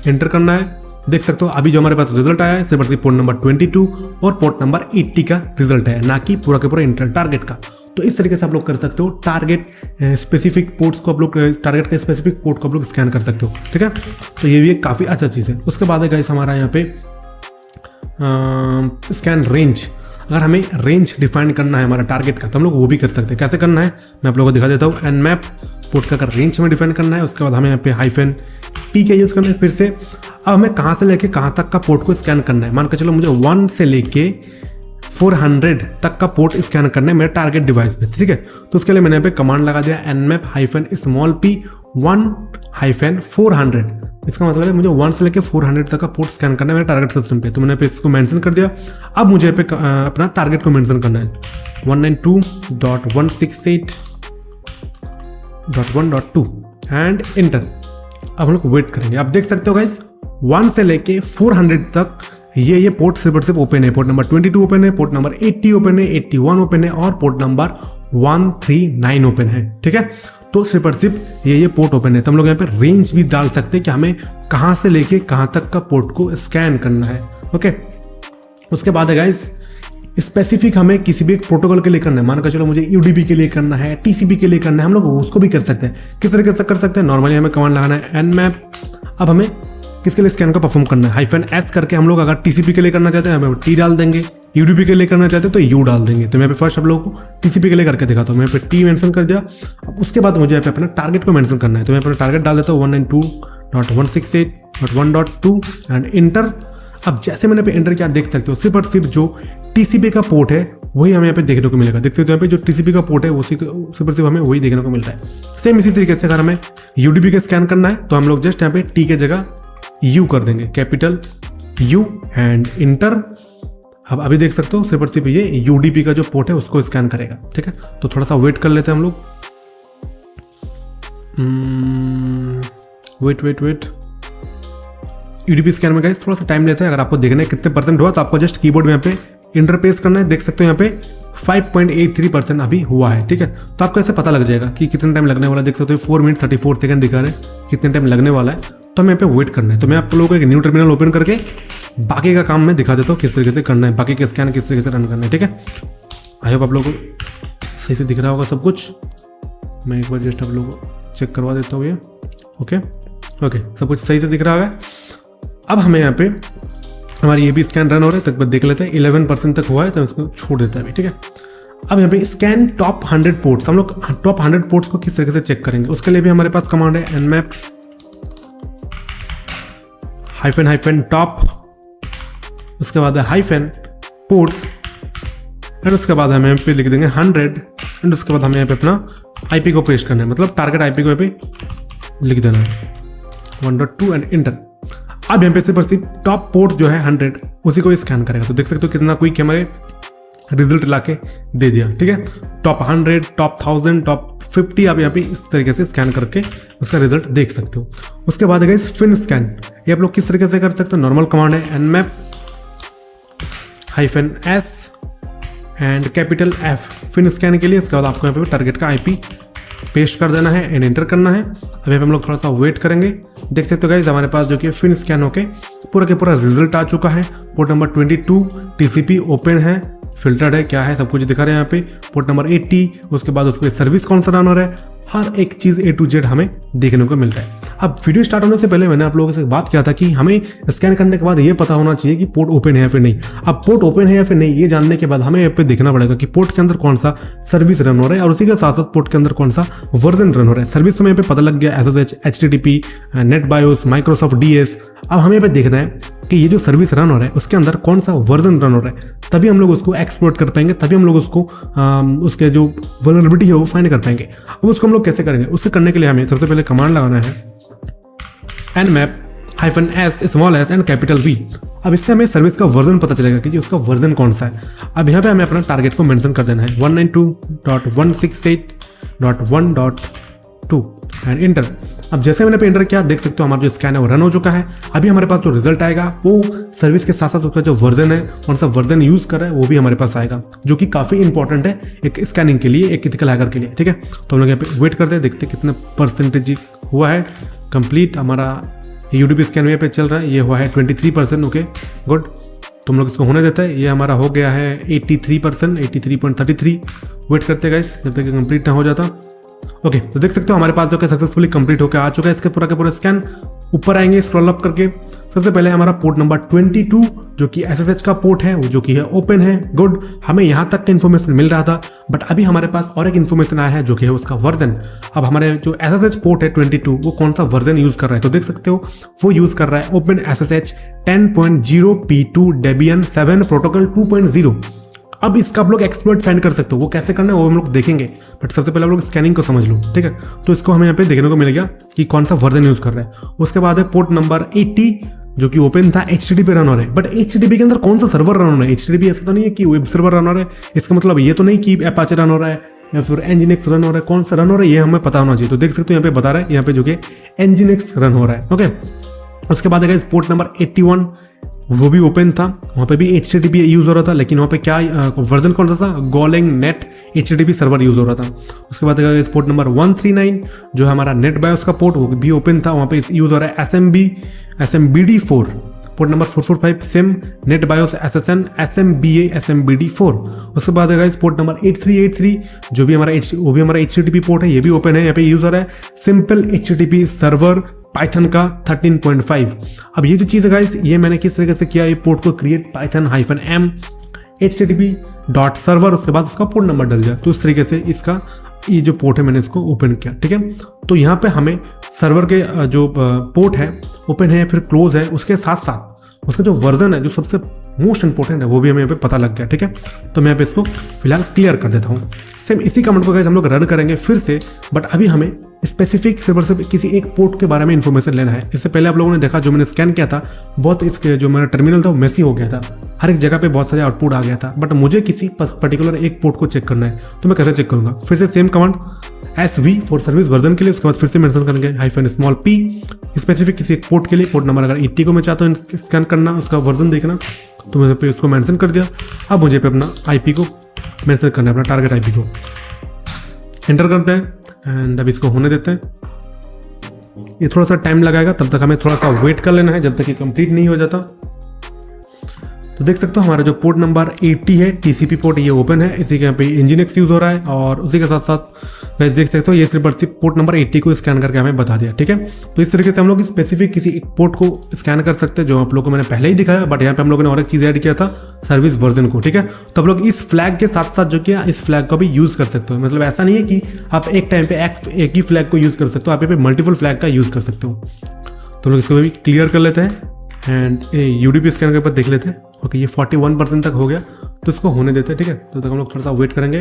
Speaker 1: एंटर करना है। देख सकते हो अभी जो हमारे पास रिजल्ट आया है सिर्फ पोर्ट नंबर 22 और पोर्ट नंबर 80 का रिजल्ट है, ना कि पूरा के पूरा इंटर टारगेट का। तो इस तरीके से आप लोग कर सकते हो, टारगेट स्पेसिफिक पोर्ट्स को आप लोग टारगेट के स्पेसिफिक पोर्ट को आप लोग स्कैन कर सकते हो, ठीक है। तो ये भी एक काफ़ी अच्छा चीज़ है। उसके बाद है गाइस हमारा यहाँ पे स्कैन रेंज। अगर हमें रेंज डिफाइन करना है हमारा टारगेट का तो हम लोग वो भी कर सकते हैं। कैसे करना है मैं आप लोगों को दिखा देता हूँ। Nmap पोर्ट का अगर रेंज में डिफाइन करना है, उसके बाद हमें यहाँ पे -p का यूज़ करना है फिर से। अब हमें कहाँ से लेके कहाँ तक का पोर्ट को स्कैन करना है, मान के चलो मुझे 1 से लेके 400 तक का पोर्ट स्कैन करना है मेरे टारगेट डिवाइस में, ठीक है। तो उसके लिए मैंने यहाँ पे कमांड लगा दिया Nmap -p 1-400। इसका मतलब है मुझे 1 से लेके 400 तक का पोर्ट स्कैन करना है मेरे टारगेट सिस्टम पे। तो मैंने पे इसको मेंशन कर दिया। अब मुझे पे अपना टारगेट को मेंशन करना है 192.168.1.2 एंड इंटर। अब हम लोग वेट करेंगे। आप देख सकते हो गाइस 1 से लेके 400 तक ये पोर्ट सिर्फ ओपन है। पोर्ट नंबर 22 ओपन है, पोर्ट नंबर 80 ओपन है, 81 ओपन है और पोर्ट नंबर 139 ओपन है, ठीक है। तो सिर्फ ये पोर्ट ओपन है। तो हम लोग यहाँ पे रेंज भी डाल सकते हैं कि हमें कहाँ से लेके कहाँ तक का पोर्ट को स्कैन करना है, ओके। उसके बाद है गाइस स्पेसिफिक हमें किसी भी एक प्रोटोकॉल के लिए करना है, मान कर चलो मुझे यूडीपी के लिए करना है, टीसीपी के लिए करना है, हम लोग उसको भी कर सकते हैं। किस तरीके से कर सकते हैं, नॉर्मली हमें कमांड लगाना है nmap। अब हमें किसके लिए स्कैन को परफॉर्म करना है, -s करके हम लोग अगर टीसीपी के लिए करना चाहते हैं हमें टी डाल देंगे, यूडीपी के लिए करना चाहते हैं तो यू डाल देंगे। तो मैं पे फर्स्ट आप लोगों को टीसीपी के लिए करके दिखाता हूँ। मैं पे टी मेंशन कर दिया। अब उसके बाद मुझे यहाँ पे अपना टारगेट को मेंशन करना है, तो मैं अपना टारगेट डाल देता हूँ 192.168.1.2 एंड इंटर। अब जैसे मैंने पे एंटर किया देख सकते हो सिर्फ और सिर्फ जो टीसीपी का पोर्ट है वही हमें यहाँ पे देखने को मिलेगा। देख सकते हो यहाँ पे जो टीसीपी का पोर्ट है उसी सिर्फ और सिर्फ हमें वही देखने को मिल रहा है। सेम इसी तरीके से अगर हमें यूडीपी का स्कैन करना है तो हम लोग जस्ट यहाँ पे टी के जगह यू कर देंगे, कैपिटल यू एंड इंटर। अब अभी देख सकते हो सिर्फ और सिर्फ ये यूडीपी का जो पोर्ट है उसको स्कैन करेगा। ठीक है, तो थोड़ा सा वेट कर लेते हैं हम लोग। वेट यूडीपी स्कैन में गाइस थोड़ा सा टाइम लेता है। अगर आपको देखना है कितने परसेंट हुआ तो आपको जस्ट कीबोर्ड में यहाँ पे इंटर पेस्ट करना है। देख सकते हो यहाँ पे 5.83% अभी हुआ है। ठीक है, तो आपको ऐसे पता लग जाएगा कि कितना टाइम लगने वाला है। देख सकते हो 4 मिनट 34 सेकंड दिखा रहे हैं कितने टाइम लगने वाला है। तो हमें यहाँ पे वेट करना है। तो मैं आप लोगों को एक न्यू टर्मिनल ओपन करके बाकी का काम मैं दिखा देता हूँ किस तरीके से करना है, बाकी के स्कैन किस तरीके से रन करना है। ठीक है, आई होप आप लोगों को सही से दिख रहा होगा सब कुछ। मैं एक बार जस्ट आप लोगों को चेक करवा देता हूँ ये। ओके सब कुछ सही से दिख रहा है। अब हमें यहाँ पे हमारी ये भी स्कैन रन हो रहा है, तक देख लेते हैं। 11% तक हुआ है तो इसको छोड़ देता है अभी। ठीक है, अब यहाँ पे स्कैन टॉप 100 पोर्ट्स। हम लोग टॉप 100 पोर्ट्स को किस तरीके से चेक करेंगे उसके लिए भी हमारे पास कमांड है nmap -top, उसके बाद है -ports एंड उसके बाद हमें यहाँ पे लिख देंगे 100 एंड उसके बाद हमें यहाँ पे अपना आईपी को पेस्ट करना है, मतलब टारगेट आईपी को यहाँ पे लिख देना है 1.2 एंड इंटर। अब यहाँ पे सिर्फ टॉप पोर्ट्स जो है 100 उसी को स्कैन करेगा। तो देख सकते हो कितना क्विक हमारे रिजल्ट ला के दे दिया। ठीक है, टॉप 100, टॉप 1000, टॉप 50 आप यहाँ पे इस तरीके से स्कैन करके उसका रिजल्ट देख सकते हो। उसके बाद है फिन स्कैन। ये आप लोग किस तरीके से कर सकते हो, नॉर्मल कमांड है nmap -s and capital F FIN scan के लिए। इसके बाद आपको यहाँ पे टारगेट का आईपी पेस्ट कर देना है एंड एंटर करना है। अभी हम लोग थोड़ा सा वेट करेंगे। देख सकते हो गाइस हमारे पास जो कि फिन स्कैन होके पूरा के पूरा रिजल्ट आ चुका है। पोर्ट नंबर 22 टीसीपी ओपन है, फिल्टर्ड है, क्या है सब कुछ दिखा रहे हैं यहाँ पे। पोर्ट नंबर 80, उसके बाद उस पर सर्विस कौन सा रन हो रहा है, हर एक चीज़ A to Z हमें देखने को मिल रहा है। अब वीडियो स्टार्ट होने से पहले मैंने आप लोगों से बात किया था कि हमें स्कैन करने के बाद ये पता होना चाहिए कि पोर्ट ओपन है या फिर नहीं। अब पोर्ट ओपन है या फिर नहीं ये जानने के बाद हमें यहाँ पे देखना पड़ेगा कि पोर्ट के अंदर कौन सा सर्विस रन हो रहा है और उसी के साथ साथ पोर्ट के अंदर कौन सा वर्जन रन हो रहा है। सर्विस हमें यहाँ पे पता लग गया SSH, HTTP, NetBIOS, Microsoft DS। अब हमें यहाँ पे देखना है कि ये जो सर्विस रन हो रहा है उसके अंदर कौन सा वर्जन रन हो रहा है, तभी हम लोग उसको एक्सप्लोर कर पाएंगे, तभी हम लोग उसको उसके जो वल्नरेबिलिटी है वो फाइंड कर पाएंगे। अब उसको हम लोग कैसे करेंगे, उसके करने के लिए हमें सबसे पहले कमांड लगाना है nmap -s and capital V। अब इससे हमें सर्विस का वर्जन पता चलेगा कि उसका वर्जन कौन सा है। अब यहाँ पे हमें अपना टारगेट को मेंशन कर देना है 192.168.1.2 एंड इंटर। अब जैसे मैंने पे इंटर किया देख सकते हो हमारा जो स्कैन है वो रन हो चुका है। अभी हमारे पास जो रिजल्ट आएगा वो सर्विस के साथ साथ उसका जो वर्जन है, कौन सा वर्जन यूज कर रहा है वो भी हमारे पास आएगा, जो कि काफी इंपॉर्टेंट है एक स्कैनिंग के लिए, एक एथिकल हैकर के लिए। ठीक है, तो हम लोग यहाँ पे वेट करते हैं, देखते कितने परसेंटेज हुआ है कंप्लीट। हमारा यूडीपी स्कैन यहाँ पे चल रहा है, ये हुआ है 23%। ओके गुड, तो हम लोग इसको होने देते हैं। ये हमारा हो गया है 83%, 83.33। वेट करते हैं गाइस जब तक कंप्लीट ना हो जाता। ओके, तो देख सकते हो हमारे पास जो कि सक्सेसफुली कंप्लीट होकर आ चुका है। इसके पूरा के पूरा स्कैन ऊपर आएंगे स्क्रॉल अप करके। सबसे पहले हमारा पोर्ट नंबर 22 जो कि SSH का पोर्ट है वो जो कि है ओपन है। गुड, हमें यहाँ तक का इन्फॉर्मेशन मिल रहा था, बट अभी हमारे पास और एक इन्फॉर्मेशन आया है जो कि है उसका वर्जन। अब हमारे जो SSH पोर्ट है 22 वो कौन सा वर्जन यूज कर रहा है, तो देख सकते हो वो यूज कर रहा है open SSH 10.0 P2 Debian 7 protocol 2.0। अब इसका आप लोग एक्सप्लोइट फाइंड कर सकते हो, वो कैसे करना है वो हम लोग देखेंगे, बट सबसे पहले आप लोग स्कैनिंग को समझ लो। ठीक है, तो इसको हमें यहाँ पे देखने को मिलेगा कि कौन सा वर्जन यूज कर रहा है। उसके बाद है पोर्ट नंबर 80 जो कि ओपन था, HTTP रन हो रहा है, बट HTTP के अंदर कौन सा सर्वर रन हो रहा है। HTTP ऐसा तो नहीं है कि वेब सर्वर रन हो रहा है, इसका मतलब ये तो नहीं कि Apache रन हो रहा है या फिर Nginx रन हो रहा है, कौन सा रन हो रहा है ये हमें पता होना चाहिए। तो देख सकते हो यहाँ पे बता रहा है यहाँ पे जो कि Nginx रन हो रहा है। ओके, उसके बाद है पोर्ट नंबर 81 वो भी ओपन था, वहाँ पे भी HTTP यूज़ हो रहा था, लेकिन वहाँ पे क्या वर्जन कौन सा था, Golang net HTTP server use हो रहा था। उसके बाद पोर्ट नंबर 139 जो है हमारा NetBIOS का पोर्ट वो भी ओपन था, वहाँ पे यूज़ हो रहा है SMBD4 port number 445 SIM net BIOS SSN SMBA SMBD4। उसके बाद है गाइस पोर्ट नंबर 8383 जो भी हमारा HTTP पोर्ट है, ये भी ओपन है, यहाँ पे यूज हो रहा है सिंपल HTTP सर्वर पाइथन का 13.5। अब ये जो चीज़ है गाइस, ये मैंने किस तरीके से किया, ये पोर्ट को क्रिएट python-m http.server, उसके बाद उसका पोर्ट नंबर डल जाए। तो इस तरीके से इसका ये जो पोर्ट है मैंने इसको ओपन किया, ठीक है। तो यहाँ पे हमें सर्वर के जो पोर्ट है ओपन है फिर क्लोज है, उसके साथ साथ उसका जो वर्जन है जो सबसे मोस्ट इंपॉर्टेंट है वो भी हमें यहाँ पे पता लग गया, ठीक है। तो मैं यहाँ पे इसको फिलहाल क्लियर कर देता हूँ। सेम इसी कमेंट को गाइस हम लोग रन करेंगे फिर से, बट अभी हमें स्पेसिफिक सर्वर से किसी एक पोर्ट के बारे में इन्फॉर्मेशन लेना है। इससे पहले आप लोगों ने देखा जो मैंने स्कैन किया था, बहुत इसके जो मेरा टर्मिनल था वो मेसी हो गया था, हर एक जगह पे बहुत सारे आउटपुट आ गया था, बट मुझे किसी पर्टिकुलर एक पोर्ट को चेक करना है। तो मैं कैसे चेक करूंगा? फिर से same command SV for service version के लिए, उसके बाद फिर से मेंशन करेंगे -p स्पेसिफिक किसी एक पोर्ट के लिए, पोर्ट नंबर अगर 80 को मैं चाहता हूँ स्कैन करना, उसका वर्जन देखना, तो मैंने पे उसको मेंशन कर दिया। अब मुझे पे अपना IP को मेंशन करना है, अपना टारगेट IP को एंटर करते हैं एंड अब इसको होने देते हैं। ये थोड़ा सा टाइम लगाएगा, तब तक हमें थोड़ा सा वेट कर लेना है जब तक ये कंप्लीट नहीं हो जाता। तो देख सकते हो हमारा जो पोर्ट नंबर 80 है TCP पोर्ट, ये ओपन है, इसी के यहाँ पे Nginx यूज हो रहा है और उसी के साथ साथ देख सकते हो ये सिर्फ पोर्ट नंबर 80 को स्कैन करके हमें बता दिया, ठीक है। तो इस तरीके से हम लोग स्पेसिफिक किसी एक पोर्ट को स्कैन कर सकते हैं, जो आप लोगों को मैंने पहले ही दिखाया, बट यहाँ पे हम लोगों ने और एक चीज़ ऐड किया था, सर्विस वर्जन को, ठीक है। तो आप लोग इस फ्लैग के साथ साथ जो किया इस फ्लैग को भी यूज़ कर सकते हो। मतलब ऐसा नहीं है कि आप एक टाइम पे एक ही फ्लैग को यूज़ कर सकते हो, आप यहाँ पे मल्टीपल फ्लैग का यूज़ कर सकते हो। तो लोग इसको भी क्लियर कर लेते हैं एंड UDP स्कैन के ऊपर देख लेते हैं। ओके, ये 41% तक हो गया, तो इसको होने देते हैं, ठीक है। तो तक हम लोग थोड़ा सा वेट करेंगे।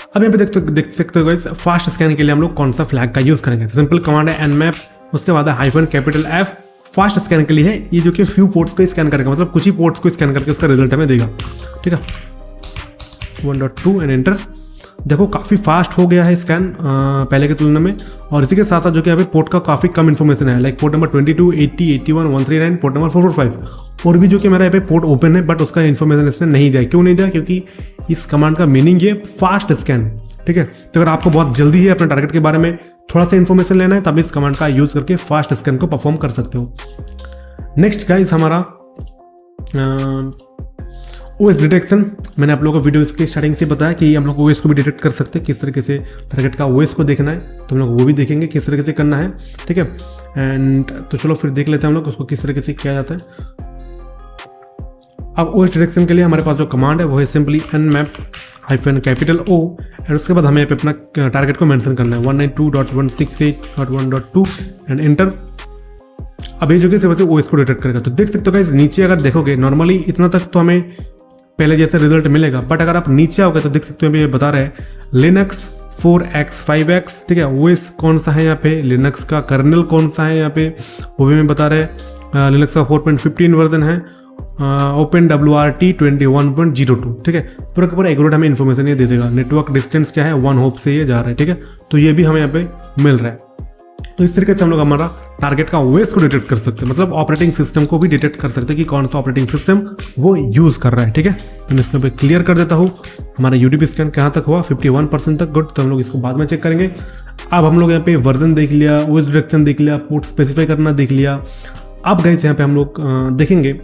Speaker 1: अब यहाँ पे देख सकते हो गाइस, फास्ट स्कैन के लिए हम लोग कौन सा फ्लैग का यूज़ करेंगे। सिंपल कमांड है nmap, उसके बाद है -F फास्ट स्कैन के लिए है, ये जो कि फ्यू पोर्ट्स को स्कैन करेगा, मतलब कुछ ही पोर्ट्स को स्कैन करके उसका रिजल्ट हमें देगा, ठीक है। 1.2 एंड एंटर। देखो काफ़ी फास्ट हो गया है स्कैन पहले की तुलना में, और इसी के साथ साथ जो कि यहाँ पे पोर्ट का काफ़ी कम इन्फॉर्मेशन है, like port number 22, 80, 81, 139, port number 445 और भी जो कि मेरा यहाँ पे पोर्ट ओपन है, बट उसका इन्फॉर्मेशन इसने नहीं दिया। क्यों नहीं दिया? क्योंकि इस कमांड का मीनिंग ये फास्ट स्कैन, ठीक है। तो अगर आपको बहुत जल्दी है अपने टारगेट के बारे में थोड़ा सा इन्फॉर्मेशन लेना है, तब इस कमांड का यूज़ करके फास्ट स्कैन को परफॉर्म कर सकते हो। नेक्स्ट गाइस हमारा OS डिटेक्शन। मैंने आप लोगों को वीडियो इसके स्टार्टिंग से बताया कि हम लोग OS को भी डिटेक्ट कर सकते हैं, किस तरीके से टारगेट का OS को देखना है, तो हम लोग वो भी देखेंगे किस तरीके से करना है, ठीक है। एंड तो चलो फिर देख लेते हैं हम लोग उसको किस तरीके से किया जाता है। अब OS डिटेक्शन के लिए हमारे पास जो कमांड है वो है सिंपली nmap -O और उसके बाद हमें अपना टारगेट को मेंशन करना है 192.168.1.2 एंड एंटर। अब ये जो कि सिर्फ OS को डिटेक्ट करेगा। तो देख सकते हो गाइस, नीचे अगर देखोगे नॉर्मली इतना तक तो हमें पहले जैसे रिजल्ट मिलेगा, बट अगर आप नीचे आओगे तो देख सकते हो ये बता रहा है Linux 4x 5x, ठीक है। OS कौन सा है यहाँ पे, Linux का कर्नल कौन सा है यहाँ पे वो भी मैं बता रहा है। Linux का 4.15 वर्जन है, OpenWRT 21.02, ठीक है। पूरा का पूरा एक्यूरेट हमें इन्फॉर्मेशन ये दे देगा। नेटवर्क डिस्टेंस क्या है, 1 होप से ये जा रहा है, ठीक है। तो ये भी हमें यहाँ पे मिल रहा है। तो इस तरीके से हम लोग हमारा टारगेट का OS को डिटेक्ट कर सकते हैं, मतलब ऑपरेटिंग सिस्टम को भी डिटेक्ट कर सकते हैं कि कौन सा ऑपरेटिंग सिस्टम वो यूज़ कर रहा है, ठीक है। तो मैं इसको पे क्लियर कर देता हूँ। हमारा UDP स्कैन कहाँ तक हुआ, 51% तक, गुड। तो हम लोग इसको बाद में चेक करेंगे। अब हम लोग यहाँ पे वर्जन देख लिया, OS डिटेक्शन देख लिया, पोर्ट स्पेसिफाई करना देख लिया। अब गाइस यहाँ पे हम लोग देखेंगे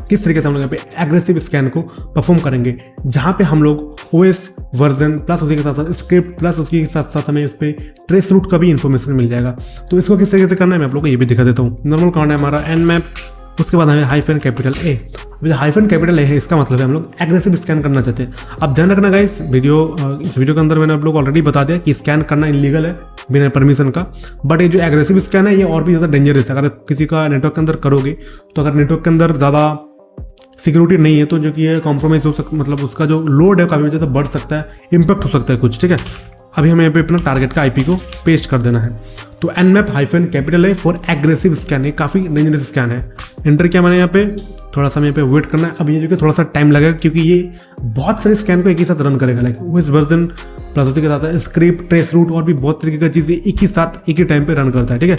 Speaker 1: किस तरीके से हम लोग यहाँ पे एग्रेसिव स्कैन को परफॉर्म करेंगे, जहाँ पे हम लोग OS वर्जन प्लस उसी के साथ साथ स्क्रिप्ट प्लस उसके साथ साथ हमें उस पर ट्रेस रूट का भी इन्फॉर्मेशन मिल जाएगा। तो इसको किस तरीके से करना है मैं आप लोगों को ये भी दिखा देता हूँ। नॉर्मल कमांड है हमारा nmap, उसके बाद हमें -A। -A है, इसका मतलब है हम लोग एग्रेसिव स्कैन करना चाहते हैं। अब ध्यान रखना गाइस, इस वीडियो के अंदर मैंने आप लोग ऑलरेडी बता दिया कि स्कैन करना इलीगल है बिना परमिशन का, बट ये जो एग्रेसिव स्कैन है ये और भी ज़्यादा डेंजरस है। अगर किसी का नेटवर्क के अंदर करोगे तो अगर नेटवर्क के अंदर ज़्यादा सिक्योरिटी नहीं है तो जो कि ये कॉम्प्रोमाइज हो सकता, मतलब उसका जो लोड है काफ़ी ज़्यादा बढ़ सकता है, इम्पैक्ट हो सकता है कुछ, ठीक है। अभी हमें यहाँ पे अपना टारगेट का IP को पेस्ट कर देना है। तो nmap -A for aggressive scan, ये काफ़ी डेंजरस स्कैन है। एंटर किया मैंने यहाँ पे, थोड़ा सा यहाँ पे वेट करना है। अब ये जो कि थोड़ा सा टाइम लगेगा क्योंकि ये बहुत सारे स्कैन को एक ही साथ रन करेगा, लाइक OS वर्जन प्लस उसी के साथ स्क्रिप्ट ट्रेस रूट और भी बहुत तरीके की चीज़ें एक ही साथ एक ही टाइम पे रन करता है, ठीक है।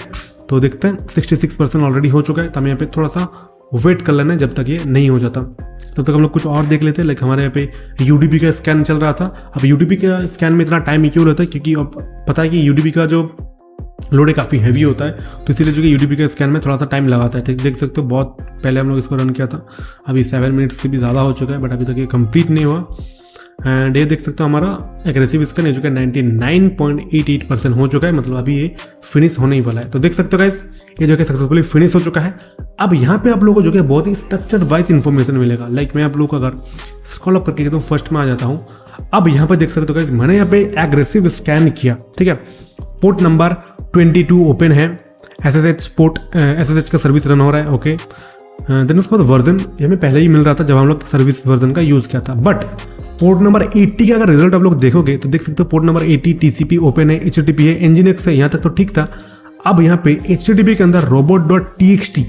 Speaker 1: तो देखते हैं 66% ऑलरेडी हो चुका है, तो हमें यहाँ पे थोड़ा सा वेट कर लेना है जब तक ये नहीं हो जाता। तब तक हम लोग कुछ और देख लेते हैं। लाइक हमारे यहाँ पे UDP का स्कैन चल रहा था। अब UDP का स्कैन में इतना टाइम क्यों रहता है, क्योंकि अब पता है कि UDP का जो लोड काफ़ी हैवी होता है, तो इसीलिए जो कि यूडीपी के स्कैन में थोड़ा सा टाइम लगाता है। ठीक, देख सकते हो बहुत पहले हम लोग इसको रन किया था, अभी 7 मिनट से भी ज़्यादा हो चुका है, बट अभी तक ये कंप्लीट नहीं हुआ। एंड ये देख सकते हो हमारा एग्रेसिव स्कैन है जो कि 99.88% हो चुका है, मतलब अभी ये फिनिश होने ही वाला है। तो देख सकते हो गाइस ये जो कि सक्सेसफुली फिनिश हो चुका है। अब यहाँ पे आप लोगों को जो कि बहुत ही स्ट्रक्चर वाइज इन्फॉर्मेशन मिलेगा। लाइक मैं आप लोगों को अगर स्क्रॉल अप करके एकदम फर्स्ट में आ जाता हूँ, अब यहाँ पे देख सकते हो गाइस मैंने यहाँ पे एग्रेसिव स्कैन किया, ठीक है। पोर्ट नंबर 22 ओपन है, SSH का सर्विस रन हो रहा है, ओके। देन उसके बाद वर्जन ये हमें पहले ही मिल रहा था जब हम लोग सर्विस वर्जन का यूज़ किया था, बट पोर्ट नंबर 80 का अगर रिजल्ट आप लोग देखोगे तो देख सकते हो पोर्ट नंबर 80 TCP ओपन है, HTTP है, Nginx है, यहाँ तक तो ठीक था। अब यहाँ पे HTTP के अंदर robot.txt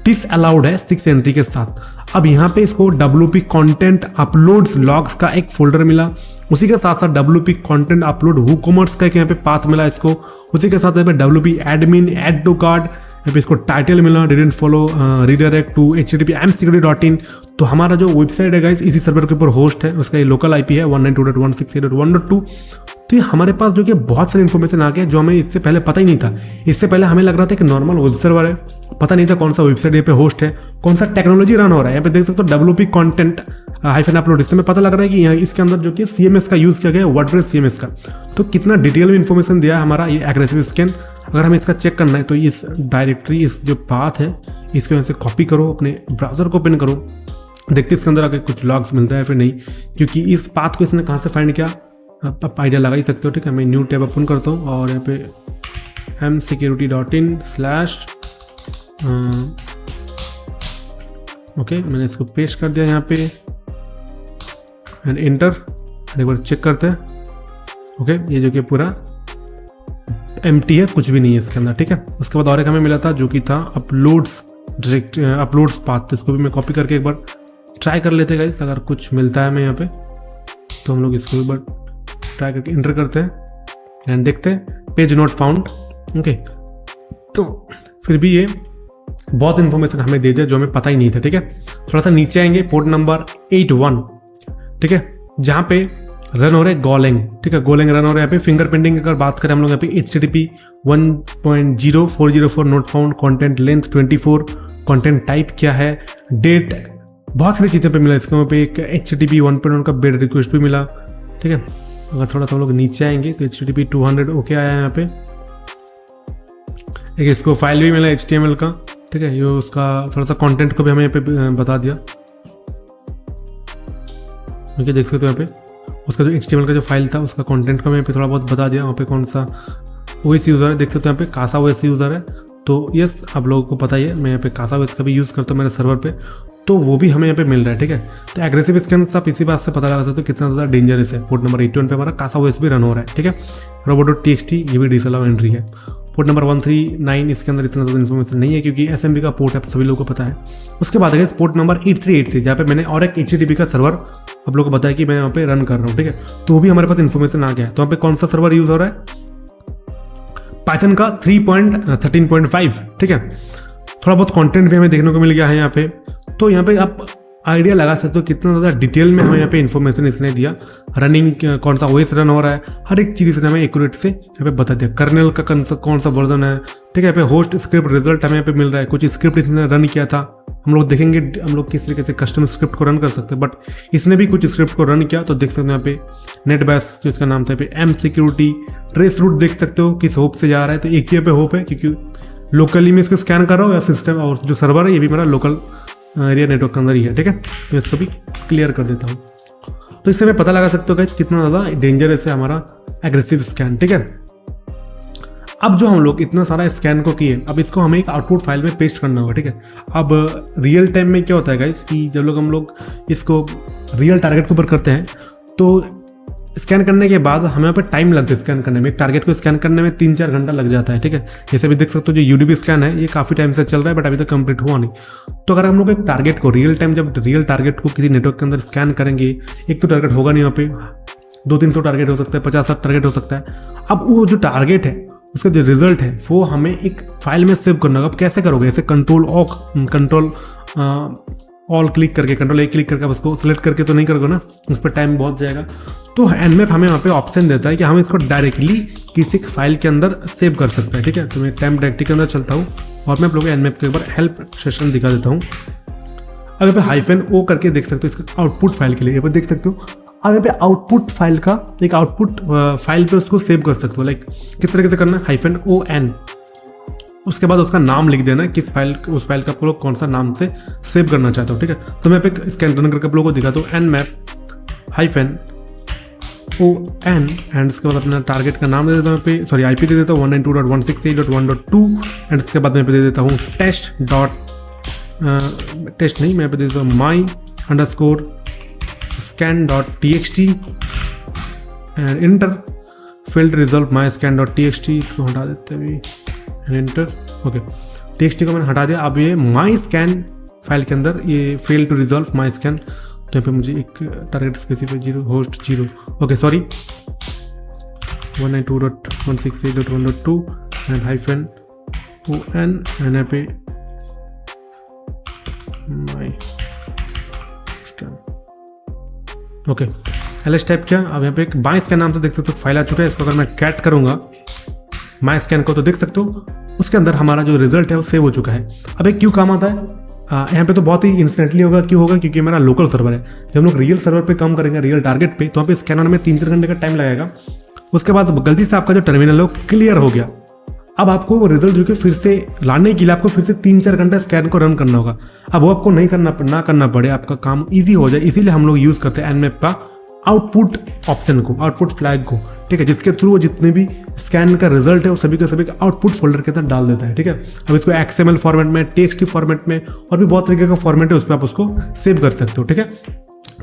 Speaker 1: डिसअलाउड है 6 एंट्री के साथ। अब यहाँ पे इसको WP कंटेंट अपलोड्स लॉग्स का एक फोल्डर मिला, उसी के साथ साथ WP कंटेंट अपलोड WooCommerce का एक यहाँ पे पाथ मिला इसको, उसी के साथ यहाँ पे WP admin add to cart, यहाँ पे इसको टाइटल मिला didn't follow redirect to http msecurity.in। तो हमारा जो वेबसाइट है गाइस इसी सर्वर के ऊपर होस्ट है, उसका ये लोकल IP है 192.168.1.2। तो ये हमारे पास जो कि बहुत सारी इन्फॉर्मेशन आ गया जो हमें इससे पहले पता ही नहीं था। इससे पहले हमें लग रहा था कि नॉर्मल वेब सर्वर है, पता नहीं था कौन सा वेबसाइट यहाँ पे होस्ट है, कौन सा टेक्नोलॉजी रन हो रहा है। यहाँ पे देख सकते हो WP कंटेंट हाइफन अपलोड, इससे हमें पता लग रहा है कि यहाँ इसके अंदर जो कि CMS का यूज़ किया गया है, वर्डप्रेस CMS का। तो कितना डिटेल में इन्फॉर्मेशन दिया है हमारा ये एग्रेसिव स्कैन। अगर हमें इसका चेक करना है तो इस डायरेक्टरी, इस जो पाथ है इसको यहाँ से कॉपी करो, अपने ब्राउजर को ओपन करो, देखते इसके अंदर आगे कुछ लॉग्स मिलता है फिर नहीं, क्योंकि इस पाथ को इसने कहाँ से फाइंड किया आप आइडिया लगा ही सकते हो। ठीक है, मैं न्यू टैब ओपन करता हूँ और यहाँ पे msecurity.in/ ओके मैंने इसको पेस्ट कर दिया यहाँ पे एंड इंटर। एक बार चेक करते हैं, ओके ये जो कि पूरा एम्प्टी है, कुछ भी नहीं है इसके अंदर, ठीक है। उसके बाद और एक हमें मिला था जो कि था अपलोड्स डायरेक्ट अपलोड्स पाथ, इसको भी मैं कॉपी करके एक बार ट्राई कर लेते हैं गाइस, अगर कुछ मिलता है हमें यहाँ पे तो हम लोग इसको एक बार ट्राई करके इंटर करते हैं एंड देखते हैं पेज नॉट फाउंड, ओके। तो फिर भी ये बहुत इन्फॉर्मेशन हमें दे दिया जो हमें पता ही नहीं था, ठीक है। थोड़ा सा नीचे आएंगे, पोर्ट नंबर 81, ठीक है, जहाँ पे रन हो रहा है गोलैंग, ठीक है, गोलैंग रन हो रहा है यहाँ पे। फिंगरप्रिंटिंग अगर बात करें हम लोग यहाँ पे HTTP 1.0404 not found, content length 24, content type क्या है, डेट, बहुत सारी चीज़ें पे मिला इसको। यहाँ पे एक HTTP 1.1 का बेड रिक्वेस्ट भी मिला, ठीक है। अगर थोड़ा सा हम लोग नीचे आएंगे तो HTTP 200 ओके आया है यहाँ पे। एक इसको फाइल भी मिला HTML का, ठीक है, ये उसका थोड़ा सा कंटेंट को भी हमें यहाँ पे बता दिया, ओके देख सकते हो यहाँ पे उसका जो HTML का जो फाइल था उसका कंटेंट का मैं यहाँ पे थोड़ा बहुत बता दिया। वहाँ पे कौन सा OS यूज़र है देख सकते हो, यहाँ पे कासा OS यूज़र है। तो यस आप लोगों को पता ही है मैं यहाँ पे कासा OS का भी यूज़ करता हूँ मेरे सर्वर पे, तो वो भी हमें यहाँ पे मिल रहा है, ठीक है। तो एग्रेसिव स्कैन आप इसी बात से पता लगा सकते हो कितना ज़्यादा डेंजरस है। पोर्ट नंबर 81 पे हमारा कासा OS भी रन हो रहा है, ठीक है। robot.txt ये भी डिसअलाउ एंट्री है। पोर्ट नंबर 139 इसके अंदर इतना ज़्यादा इन्फॉर्मेशन नहीं है क्योंकि SMB का पोर्ट है, सभी लोगों को पता है। उसके बाद है पोर्ट नंबर 8383 जहाँ पे मैंने और एक HTTP का सर्वर आप लोगों को बताया कि मैं यहाँ पे रन कर रहा हूँ, ठीक है। तो वो भी हमारे पास इन्फॉर्मेशन आ गया है। तो यहाँ पे कौन सा सर्वर यूज़ हो रहा है, पाइथन का 3.13.5, ठीक है। थोड़ा बहुत कंटेंट भी हमें देखने को मिल गया है यहाँ पे। तो यहाँ पे आप आइडिया लगा सकते हो कितना ज़्यादा डिटेल में हमें यहाँ पे इन्फॉर्मेशन इसने दिया। रनिंग कौन सा OS रन हो रहा है, हर एक चीज़ इसने हमें एक्यूरेट से यहाँ पे बता दिया। कर्नेल का कौन सा वर्जन है, ठीक है। यहाँ पे होस्ट स्क्रिप्ट रिजल्ट हमें यहाँ पे मिल रहा है, कुछ स्क्रिप्ट इसने रन किया था। हम लोग देखेंगे हम लोग किस तरीके से कस्टम स्क्रिप्ट को रन कर सकते हैं, बट इसने भी कुछ स्क्रिप्ट को रन किया। तो देख सकते हैं यहाँ पे नेट बैश जो इसका नाम था, यहाँ पे msecurity ट्रेस रूट देख सकते हो किस होप से जा रहा है। तो एक ही पे होप है क्योंकि लोकली में इसको स्कैन कर रहा हूँ या सिस्टम और जो सर्वर है ये भी मेरा लोकल एरिया नेटवर्क के अंदर ही है, ठीक है। मैं इसको भी क्लियर कर देता हूँ। तो इससे मैं पता लगा सकते हो गाइस कितना ज़्यादा डेंजरस है हमारा एग्रेसिव स्कैन, ठीक है। अब जो हम लोग इतना सारा स्कैन को किए, अब इसको हमें एक आउटपुट फाइल में पेस्ट करना होगा, ठीक है। अब रियल टाइम में क्या होता है गाइस कि जब हम लोग इसको रियल टारगेट के ऊपर करते हैं तो स्कैन करने के बाद हमें यहाँ पे टाइम लगता है स्कैन करने में। टारगेट को स्कैन करने में 3-4 घंटा लग जाता है, ठीक है। जैसे भी देख सकते हो जो UDP स्कैन है ये काफ़ी टाइम से चल रहा है बट अभी तक कंप्लीट हुआ नहीं। तो अगर हम लोग एक टारगेट को रियल टाइम जब रियल टारगेट को किसी नेटवर्क के अंदर स्कैन करेंगे, एक तो टारगेट होगा नहीं, यहाँ पे 200-300 टारगेट हो सकता है, 50-60 टारगेट हो सकता है। अब वो जो टारगेट है उसका जो रिजल्ट है वो हमें एक फाइल में सेव करना होगा। अब कैसे करोगे, ऐसे कंट्रोल ऑल क्लिक करके, कंट्रोल ए क्लिक करके आप उसको सिलेक्ट करके तो नहीं करोगे ना, उस पर टाइम बहुत जाएगा। तो nmap हमें वहाँ पे ऑप्शन देता है कि हम इसको डायरेक्टली किसी फाइल के अंदर सेव कर सकते हैं, ठीक है। तो मैं टेम्प डायरेक्टरी के अंदर चलता हूँ और मैं आप लोगों को nmap के ऊपर हेल्प सेशन दिखा देता हूँ। अब यहाँ पे -o करके देख सकते हो इसका आउटपुट फाइल के लिए, यहाँ पे देख सकते हो। अब यहाँ पे आउटपुट फाइल का एक आउटपुट फाइल पे उसको सेव कर सकते हो। लाइक किस तरीके से करना है, -on, उसके बाद उसका नाम लिख देना किस फाइल, उस फाइल का आप लोग कौन सा नाम से सेव करना चाहते हो, ठीक है। तो मैं पे स्कैन रन करके आप लोगों को दिखाता हूँ nmap -on एंड उसके बाद अपना टारगेट का नाम दे देता हूँ, पे सॉरी IP दे देता हूँ 192.168.1.2 एंड उसके बाद मैं पे दे देता हूँ टेस्ट नहीं, मैं पे दे देता हूँ my_scan.txt and inter failed resolve my_scan.txt, इसको हटा देते हैं अभी, एंटर। ओके, txt को मैंने हटा दिया। अब ये my_scan फाइल के अंदर ये fail to resolve my_scan, तो यहाँ पे मुझे एक target specify 0 host 0, okay sorry 192.168.1.2 and -on and यहाँ पे my_scan, ओके ls टाइप किया। अब यहाँ पे एक my_scan नाम से देख सकते हो फाइल आ चुका है। इसको अगर मैं कैट करूँगा my_scan को तो देख सकते हो उसके अंदर हमारा जो रिजल्ट है वो सेव हो चुका है। अब एक क्यों काम आता है, यहाँ पे तो बहुत ही इंस्टेंटली होगा। क्यों होगा, क्योंकि मेरा लोकल सर्वर है। जब हम लोग रियल सर्वर पे काम करेंगे, रियल टारगेट पे, तो वहाँ पे स्कैन होने में 3-4 घंटे का टाइम लगेगा। उसके बाद गलती से आपका जो टर्मिनल है वो क्लियर हो गया, अब आपको वो रिजल्ट जो कि फिर से लाने के लिए आपको फिर से 3-4 घंटे स्कैन को रन करना होगा। अब वो आपको नहीं करना पड़े, आपका काम ईजी हो जाए, इसीलिए हम लोग यूज़ करते हैं nmap का आउटपुट ऑप्शन को, आउटपुट फ्लैग को, ठीक है, जिसके थ्रू वो जितने भी स्कैन का रिजल्ट है वो सभी के सभी आउटपुट फोल्डर के अंदर डाल देता है, ठीक है। अब इसको XML फॉर्मेट में, TXT फॉर्मेट में और भी बहुत तरीके का फॉर्मेट है, उस पर आप उसको सेव कर सकते हो, ठीक है।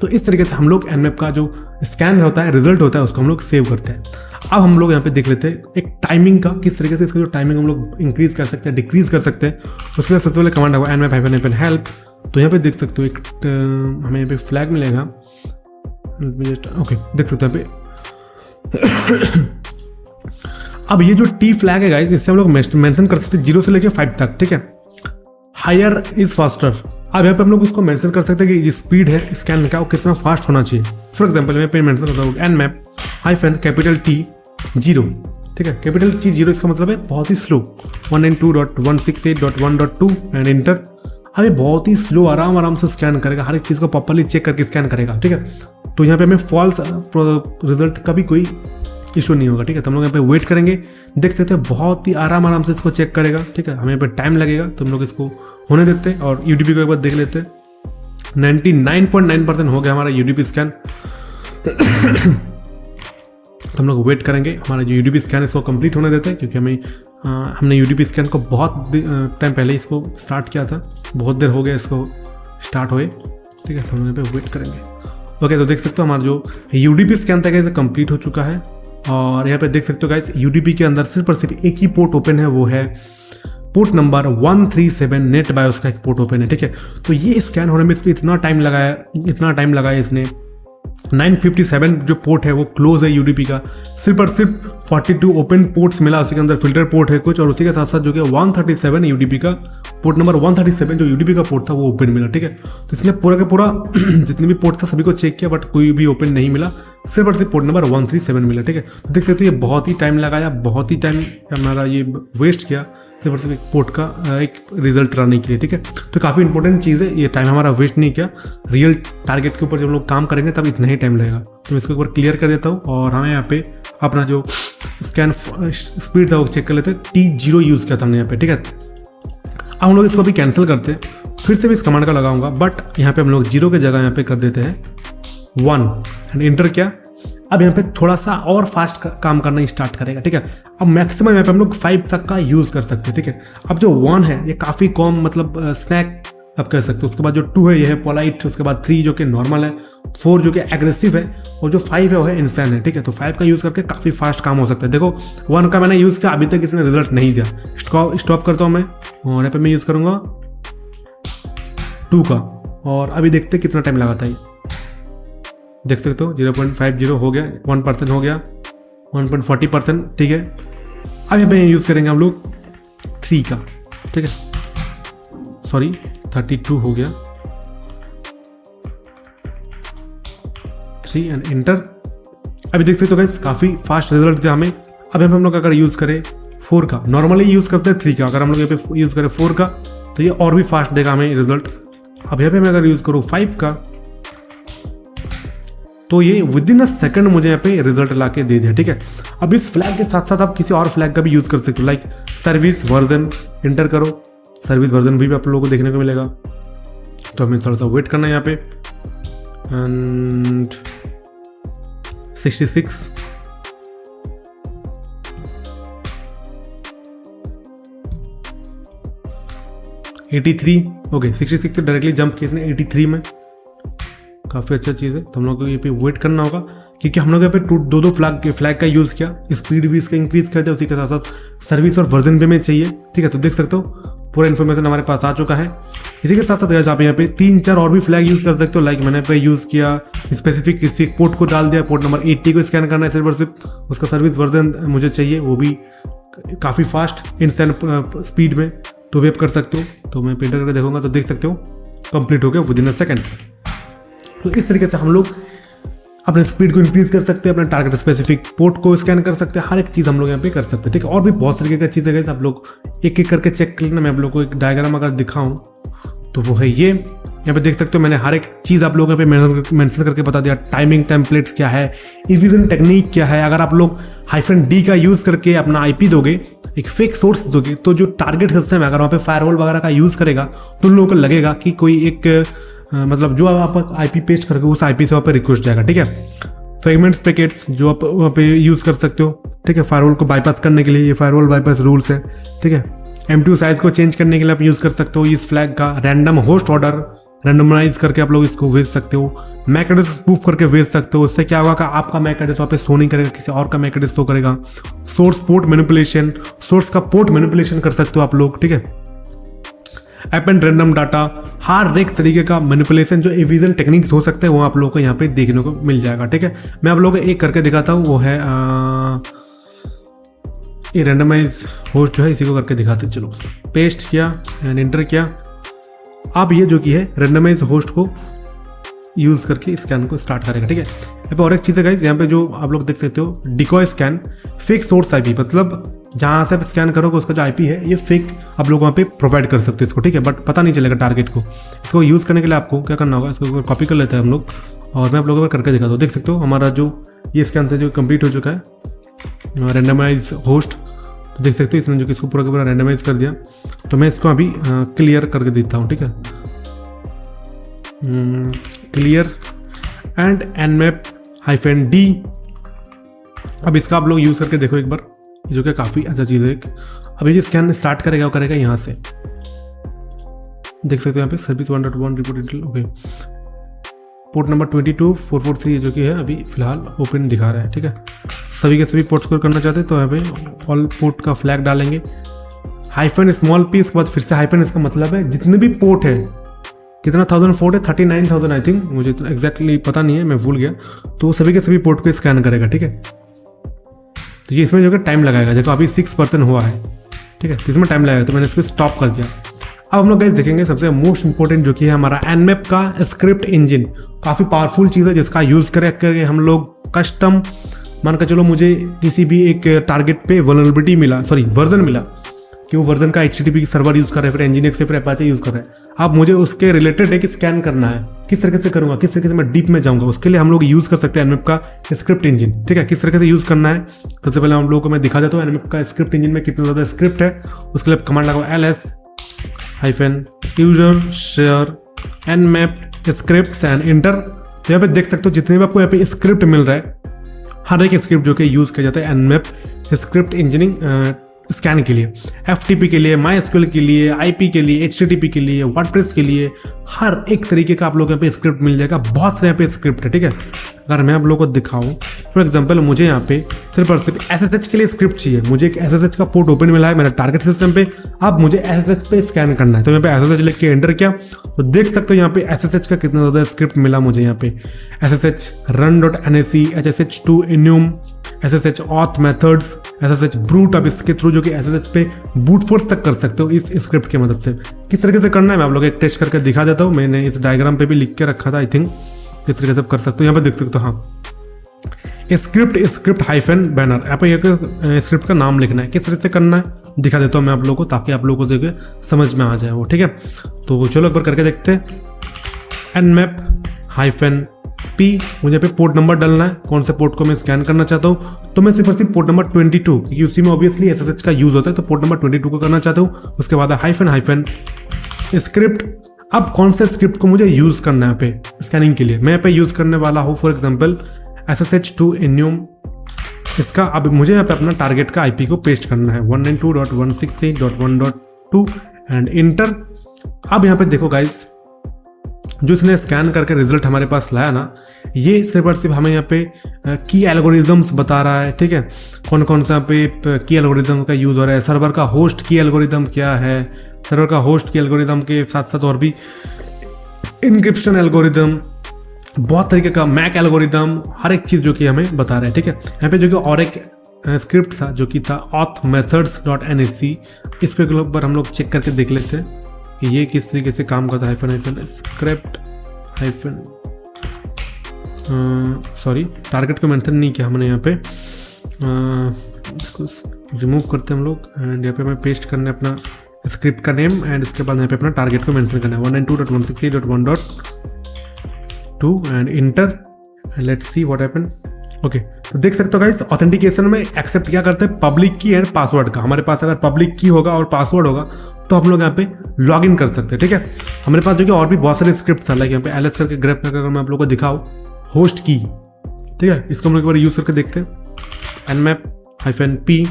Speaker 1: तो इस तरीके से हम लोग nmap का जो स्कैन होता है, रिजल्ट होता है, उसको हम लोग सेव करते हैं। अब हम लोग यहाँ पे देख लेते हैं एक टाइमिंग का, किस तरीके से इसका जो टाइमिंग हम लोग इंक्रीज कर सकते हैं, डिक्रीज कर सकते हैं। उसके लिए सबसे पहले कमांड होगा nmap-help। तो यहाँ पे देख सकते हो एक हमें यहाँ पे फ्लैग मिलेगा, ओके देख सकते हो यहाँ पे। अब ये जो T फ्लैग है गाइस, इससे हम लोग मेंशन कर सकते हैं 0 से लेके 5 तक, ठीक है। हायर इज फास्टर, अब यहाँ पे हम लोग उसको मेंशन कर सकते हैं कि स्पीड है स्कैन का वो कितना फास्ट होना चाहिए। फॉर एग्जांपल मैं पे मेंशन करता हूँ nmap-T 0, ठीक है। कैपिटल T 0 इसका मतलब है बहुत ही स्लो, 192.168.1.2 एंड इंटर। अब ये बहुत ही स्लो आराम से स्कैन करेगा, हर एक चीज़ को प्रॉपर्ली चेक करके स्कैन करेगा, ठीक है। तो यहाँ पे हमें फॉल्स रिजल्ट का भी कोई इशू नहीं होगा, ठीक है। तो हम लोग यहाँ पे वेट करेंगे, देख सकते हैं बहुत ही आराम से इसको चेक करेगा, ठीक है। हमें यहाँ पे टाइम लगेगा, तो हम लोग इसको होने देते हैं और UDP को एक बार देख लेते हैं। 99.9% हो गया हमारा UDP स्कैन। तो हम लोग वेट करेंगे, हमारा जो UDP स्कैन है इसको कंप्लीट होने देते हैं, क्योंकि हमने UDP स्कैन को बहुत टाइम पहले इसको स्टार्ट किया था, बहुत देर हो गया इसको स्टार्ट हुए, ठीक है। तो हम यहाँ पे वेट करेंगे। ओके, तो देख सकते हो हमारा जो UDP स्कैन था गाइस कंप्लीट हो चुका है। और यहाँ पे देख सकते हो गाइस UDP के अंदर सिर्फ और सिर्फ एक ही पोर्ट ओपन है, वो है पोर्ट नंबर 137, नेट बायोस का एक पोर्ट ओपन है, ठीक है। तो ये स्कैन होने में इसको इतना टाइम लगाया इसने। 957 जो पोर्ट है वो क्लोज है UDP का, सिर्फ और सिर्फ 42 ओपन पोर्ट्स मिला, उसके अंदर फिल्टर पोर्ट है कुछ, और उसी के साथ साथ जो कि 137 UDP का पोर्ट नंबर 137 जो UDP का पोर्ट था वो ओपन मिला, ठीक है। तो इसने पूरा का पूरा जितने भी पोर्ट था सभी को चेक किया, बट कोई भी ओपन नहीं मिला, सिर्फ और सिर्फ पोर्ट नंबर 137 मिला, ठीक है। तो देख सकते हो ये बहुत ही टाइम लगाया, बहुत ही टाइम हमारा ये वेस्ट किया सिर्फ और सिर्फ एक पोर्ट का एक रिजल्ट लाने के लिए, ठीक है। तो काफ़ी इंपॉर्टेंट चीज़ है, ये टाइम हमारा वेस्ट नहीं किया। रियल टारगेट के ऊपर जब हम लोग काम करेंगे तब इतना ही टाइम लगेगा। तो मैं इसको एक बार क्लियर कर देता हूँ और हमें यहाँ पे अपना जो स्कैन स्पीड था वो चेक कर लेते हैं। T0 यूज़ किया था हमने यहाँ पे, ठीक है। अब हम लोग इसको अभी कैंसिल करते हैं, फिर से भी इस कमांड का लगाऊंगा, बट यहाँ पे हम लोग 0 के जगह यहाँ पे कर देते हैं 1 एंड इंटर किया। अब यहाँ पे थोड़ा सा और फास्ट काम करना स्टार्ट करेगा, ठीक है। अब मैक्सिमम यहाँ पे हम लोग 5 तक का यूज़ कर सकते हैं, ठीक है। अब जो 1 है ये काफ़ी कम, मतलब स्नैक आप कह सकते हो। उसके बाद जो 2 है ये है पोलाइट, उसके बाद 3 जो कि नॉर्मल है, 4 जो कि एग्रेसिव है, और जो 5 है वो है इंसान है, ठीक है। तो 5 का यूज़ करके काफ़ी फास्ट काम हो सकता है। देखो 1 का मैंने यूज़ किया, अभी तक इसने रिजल्ट नहीं दिया। स्टॉप करता हूँ मैं, और यहाँ पे मैं यूज़ करूँगा 2 का, और अभी देखते कितना टाइम लगाता है। देख सकते हो 0.50 हो गया, 1% हो गया, 1.40%, ठीक है। अब यहाँ पे यूज़ करेंगे हम लोग 3 का, ठीक है। सॉरी 32 हो गया, 3 एंड इंटर। अभी देख सकते हो गाइस काफ़ी फास्ट रिजल्ट दिया हमें। अब हम लोग अगर यूज़ करें 4 का, नॉर्मली यूज़ करते हैं 3 का, अगर हम लोग यहाँ पे यूज़ करें 4 का तो ये और भी फास्ट देगा हमें रिजल्ट। अब यहाँ पे मैं अगर यूज़ करूँ 5 का तो ये विद इन अ सेकंड मुझे यहाँ पे रिजल्ट ला के दे दिया, ठीक है। अब इस फ्लैग के साथ साथ आप किसी और फ्लैग का भी यूज़ कर सकते हो, लाइक सर्विस वर्जन। इंटर करो, सर्विस वर्जन भी आप लोगों को देखने को मिलेगा। तो हमें थोड़ा सा वेट करना है यहाँ पे। एंड 66 83, ओके 66 से डायरेक्टली जंप किया इसने 83 में। काफ़ी अच्छा चीज़ है। तो हम लोग को ये पे वेट करना होगा क्योंकि हम लोग यहाँ पे दो फ्लैग का यूज़ किया, स्पीड भी इसका इंक्रीज कर दिया, उसी के साथ साथ सर्विस और वर्जन भी में चाहिए, ठीक है। तो देख सकते हो पूरा इन्फॉर्मेशन हमारे पास आ चुका है। इसी के साथ साथ आप यहाँ पे 3-4 और भी फ्लैग यूज़ कर सकते हो। लाइक मैंने पे यूज़ किया स्पेसिफिक किसी पोर्ट को डाल दिया, पोर्ट नंबर 80 को स्कैन करना है सिर्फ, उसका सर्विस वर्जन मुझे चाहिए, वो भी काफ़ी फास्ट इंस्टेंट स्पीड में, तो भी आप कर सकते हो। तो मैं पेंटर करके देखूंगा तो देख सकते हो कंप्लीट हो गया विद इन अ सेकेंड। तो इस तरीके से हम लोग अपने स्पीड को इंक्रीज कर सकते हैं, अपने टारगेट स्पेसिफिक पोर्ट को स्कैन कर सकते हैं, हर एक चीज़ हम लोग यहाँ पे कर सकते हैं, ठीक है। और भी बहुत तरीके की चीज़ें हैं, आप लोग एक एक करके चेक कर लेना। मैं आप लोग को एक डायग्राम अगर दिखाऊं तो वो है ये, यहाँ पे देख सकते हो मैंने हर एक चीज़ आप लोगों पे मेंशन करके बता दिया। टाइमिंग टेम्पलेट्स क्या है, इविजन टेक्निक क्या है। अगर आप लोग -D का यूज़ करके अपना IP दोगे, एक फेक सोर्स दोगे, तो जो टारगेट सिस्टम है अगर वहाँ पे फायरवॉल वगैरह का यूज़ करेगा तो लोगों को लगेगा कि कोई एक मतलब जो आप IP पेस्ट करके उस IP से वहाँ पे रिक्वेस्ट जाएगा, ठीक है। फ्रेगमेंट्स पैकेट्स जो आप वहाँ पे यूज़ कर सकते हो, ठीक है, फायरवॉल को बाईपास करने के लिए, ये फायरवॉल बाईपास रूल्स है, ठीक है। M2 साइज को चेंज करने के लिए आप यूज़ कर सकते हो इस फ्लैग का। रैंडम होस्ट ऑर्डर रैंडमाइज करके आप लोग इसको भेज सकते हो। मैक एड्रेस स्पूफ करके भेज सकते हो। इससे क्या होगा कि आपका मैक एड्रेस वहाँ पे शो नहीं करेगा, किसी और का मैक एड्रेस शो करेगा। सोर्स पोर्ट मैनिपुलेशन, सोर्स का पोर्ट मैनिपुलेशन कर सकते हो आप लोग, ठीक है। ऐप एंड रैंडम डाटा, हर एक तरीके का मैनिपुलेशन जो एविजन टेक्निक्स हो सकते हैं वो आप लोगों को यहाँ पे देखने को मिल जाएगा, ठीक है। मैं आप लोगों को एक करके दिखाता हूँ, वो है ये रैंडमाइज होस्ट जो है, इसी को करके दिखाते। चलो पेस्ट किया एंड इंटर किया। अब ये जो कि है रैंडमाइज होस्ट को यूज़ करके स्कैन को स्टार्ट करेगा, ठीक है। यहाँ पे और एक चीज़ है गाइस, यहाँ पे जो आप लोग देख सकते हो decoy scan, fake source IP, मतलब जहाँ से आप स्कैन करोगे उसका जो IP है ये फेक आप लोग वहाँ पे प्रोवाइड कर सकते हो इसको, ठीक है। बट पता नहीं चलेगा टारगेट को। इसको यूज़ करने के लिए आपको क्या करना होगा, इसको कॉपी कर लेते हैं हम लोग और मैं आप लोगों को करके दिखाता हूँ। देख सकते हो हमारा जो ये स्कैन था जो कंप्लीट हो चुका है रैंडमाइज होस्ट। तो देख सकते हो इसने जो कि इसको पूरा का पूरा रैंडमाइज कर दिया। तो मैं इसको अभी क्लियर करके देता हूँ, ठीक है। Clear and nmap-d। अब इसका आप लोग यूज़ करके देखो एक बार, जो कि काफ़ी अच्छा चीज़ है। अभी जो स्कैन स्टार्ट करेगा वो करेगा यहाँ से, देख सकते हो यहाँ पे service 1.1 report detail, okay. Port number 22443 जो कि है अभी फिलहाल ओपन दिखा रहा है, ठीक है। सभी के सभी पोर्ट्स को करना चाहते हैं तो यहाँ पे ऑल पोर्ट का फ्लैग डालेंगे, -p, इसके बाद फिर से हाइफन। इसका मतलब है जितने भी पोर्ट है, कितना 1000 पोर्ट है, 39,000 आई थिंक, मुझे तो एग्जैक्टली पता नहीं है, मैं भूल गया। तो सभी के सभी पोर्ट को स्कैन करेगा, ठीक है। तो ये इसमें जो है टाइम लगाएगा, देखो अभी 6% हुआ है, ठीक है। तो इसमें टाइम लगेगा, तो मैंने इसको स्टॉप कर दिया। अब हम लोग गाइस देखेंगे सबसे मोस्ट इंपॉर्टेंट जो कि है हमारा nmap का स्क्रिप्ट इंजन। काफ़ी पावरफुल चीज़ है जिसका यूज़ करके हम लोग कस्टम, मान कर चलो मुझे किसी भी एक टारगेट पे वल्नरेबिलिटी मिला, वर्जन मिला कि वो वर्जन का HTTP की सर्वर यूज़ कर रहे हैं, फिर Nginx से फिर Apache यूज़ कर रहे हैं। अब मुझे उसके रिलेटेड एक स्कैन करना है, किस तरीके से करूँगा, किस तरीके से मैं डीप में जाऊँगा, उसके लिए हम लोग यूज़ कर सकते हैं nmap का स्क्रिप्ट इंजन, ठीक है। किस तरीके से यूज़ करना है सबसे पहले हम लोगों को मैं दिखा देता हूँ nmap का स्क्रिप्ट इंजन में कितना ज़्यादा स्क्रिप्ट है। उसके लिए कमांड लगाओ ls-user share nmap scripts and inter. तो यहाँ पे देख सकते हो जितने भी आपको यहाँ पे स्क्रिप्ट मिल रहा है, हर एक स्क्रिप्ट जो कि यूज़ किया जाता है nmap स्क्रिप्ट इंजीनियरिंग स्कैन के लिए, FTP के लिए, MySQL के लिए, IP के लिए, HTTP के लिए, वर्डप्रेस के लिए, हर एक तरीके का आप लोग यहाँ पे स्क्रिप्ट मिल जाएगा। बहुत सारे यहाँ पे स्क्रिप्ट है, ठीक है। अगर मैं आप लोगों को दिखाऊं, फॉर एग्जांपल मुझे यहाँ पे सिर्फ और सिर्फ SSH के लिए स्क्रिप्ट चाहिए। मुझे एक SSH का पोर्ट ओपन मिला है मेरा टारगेट सिस्टम पे, अब मुझे SSH पे स्कैन करना है। तो यहाँ पे SSH लिख के एंटर किया तो देख सकते हो यहाँ पे SSH का कितना ज़्यादा स्क्रिप्ट मिला मुझे। यहाँ पे SSH run.nac, SSH2 enum, SSH auth methods, SSH brute। अब इसके थ्रू जो कि SSH पे बूट फोर्स तक कर सकते हो इस स्क्रिप्ट की मदद से। किस तरीके से करना है मैं आप लोग एक टेस्ट करके दिखा देता हूँ। मैंने इस डायग्राम पे भी लिख के रखा था आई थिंक, किस तरीके से आप कर सकते हो। यहाँ पे देख सकते हो, हाँ स्क्रिप्ट हाइफन बैनर, यहाँ पे स्क्रिप्ट का नाम लिखना है, किस तरह से करना है दिखा देता हूँ मैं आप लोगों को, ताकि आप लोगों को समझ में आ जाए वो, ठीक है। तो चलो एक बार करके देखते हैं। nmap हाइफन p, मुझे यहाँ पे पोर्ट नंबर डालना है, कौन से पोर्ट को मैं स्कैन करना चाहता हूँ। तो मैं सिर्फ और सिर्फ पोर्ट नंबर 22, क्योंकि उसी में ऑब्वियसली SSH का यूज होता है, तो पोर्ट नंबर 22 को करना चाहता हूँ। उसके बाद हाइफन स्क्रिप्ट। अब कौन से स्क्रिप्ट को मुझे यूज करना है यहाँ पे स्कैनिंग के लिए, मैं यहाँ पे यूज करने वाला हूँ फॉर एग्जाम्पल SSH2 Enum। इसका अब मुझे यहाँ पे अपना टारगेट का IP को पेस्ट करना है 192.168.1.2 एंड इंटर। अब यहाँ पे देखो गाइस, जो इसने स्कैन करके रिजल्ट हमारे पास लाया ना, ये सिर्फ और सिर्फ हमें यहाँ पे की एल्गोरिदम्स बता रहा है, ठीक है। कौन कौन सा यहाँ पे की एल्गोरिदम का यूज हो रहा है, सर्वर का होस्ट की एल्गोरिदम क्या है, सर्वर का होस्ट की एल्गोरिदम के साथ साथ और भी इनक्रिप्शन एल्गोरिदम, बहुत तरीके का मैक एल्गोरिदम, हर एक चीज़ जो कि हमें बता रहे हैं, ठीक है। यहाँ पे जो कि और एक स्क्रिप्ट था जो कि था authmethods.nac, इसको एक बार हम लोग चेक करके देख लेते हैं कि ये किस तरीके से काम करता है। Hyphen script hyphen sorry, target को मेंशन नहीं किया हमने यहाँ पे, इसको रिमूव करते हैं हम लोग एंड यहाँ पे हमें पेस्ट करना है अपना स्क्रिप्ट का नेम एंड इसके बाद यहाँ पे अपना टारगेट को मेंशन करना है 192.168.1.2 and inter and let's see what happen. Okay, तो देख सकते हो गाइस, ऑथेंटिकेशन में एक्सेप्ट क्या करते हैं, पब्लिक की एंड पासवर्ड का। हमारे पास अगर पब्लिक की होगा और पासवर्ड होगा तो हम लोग यहाँ पे लॉग इन कर सकते हैं, ठीक है। हमारे पास जो कि और भी बहुत सारे स्क्रिप्ट है, लाइक यहाँ पे एलएस करके ग्रेप करके अगर मैं आप लोग को दिखाऊँ होस्ट की, ठीक है, इसको हम लोग एक बार यूज करके देखते हैं। nmap hyphen p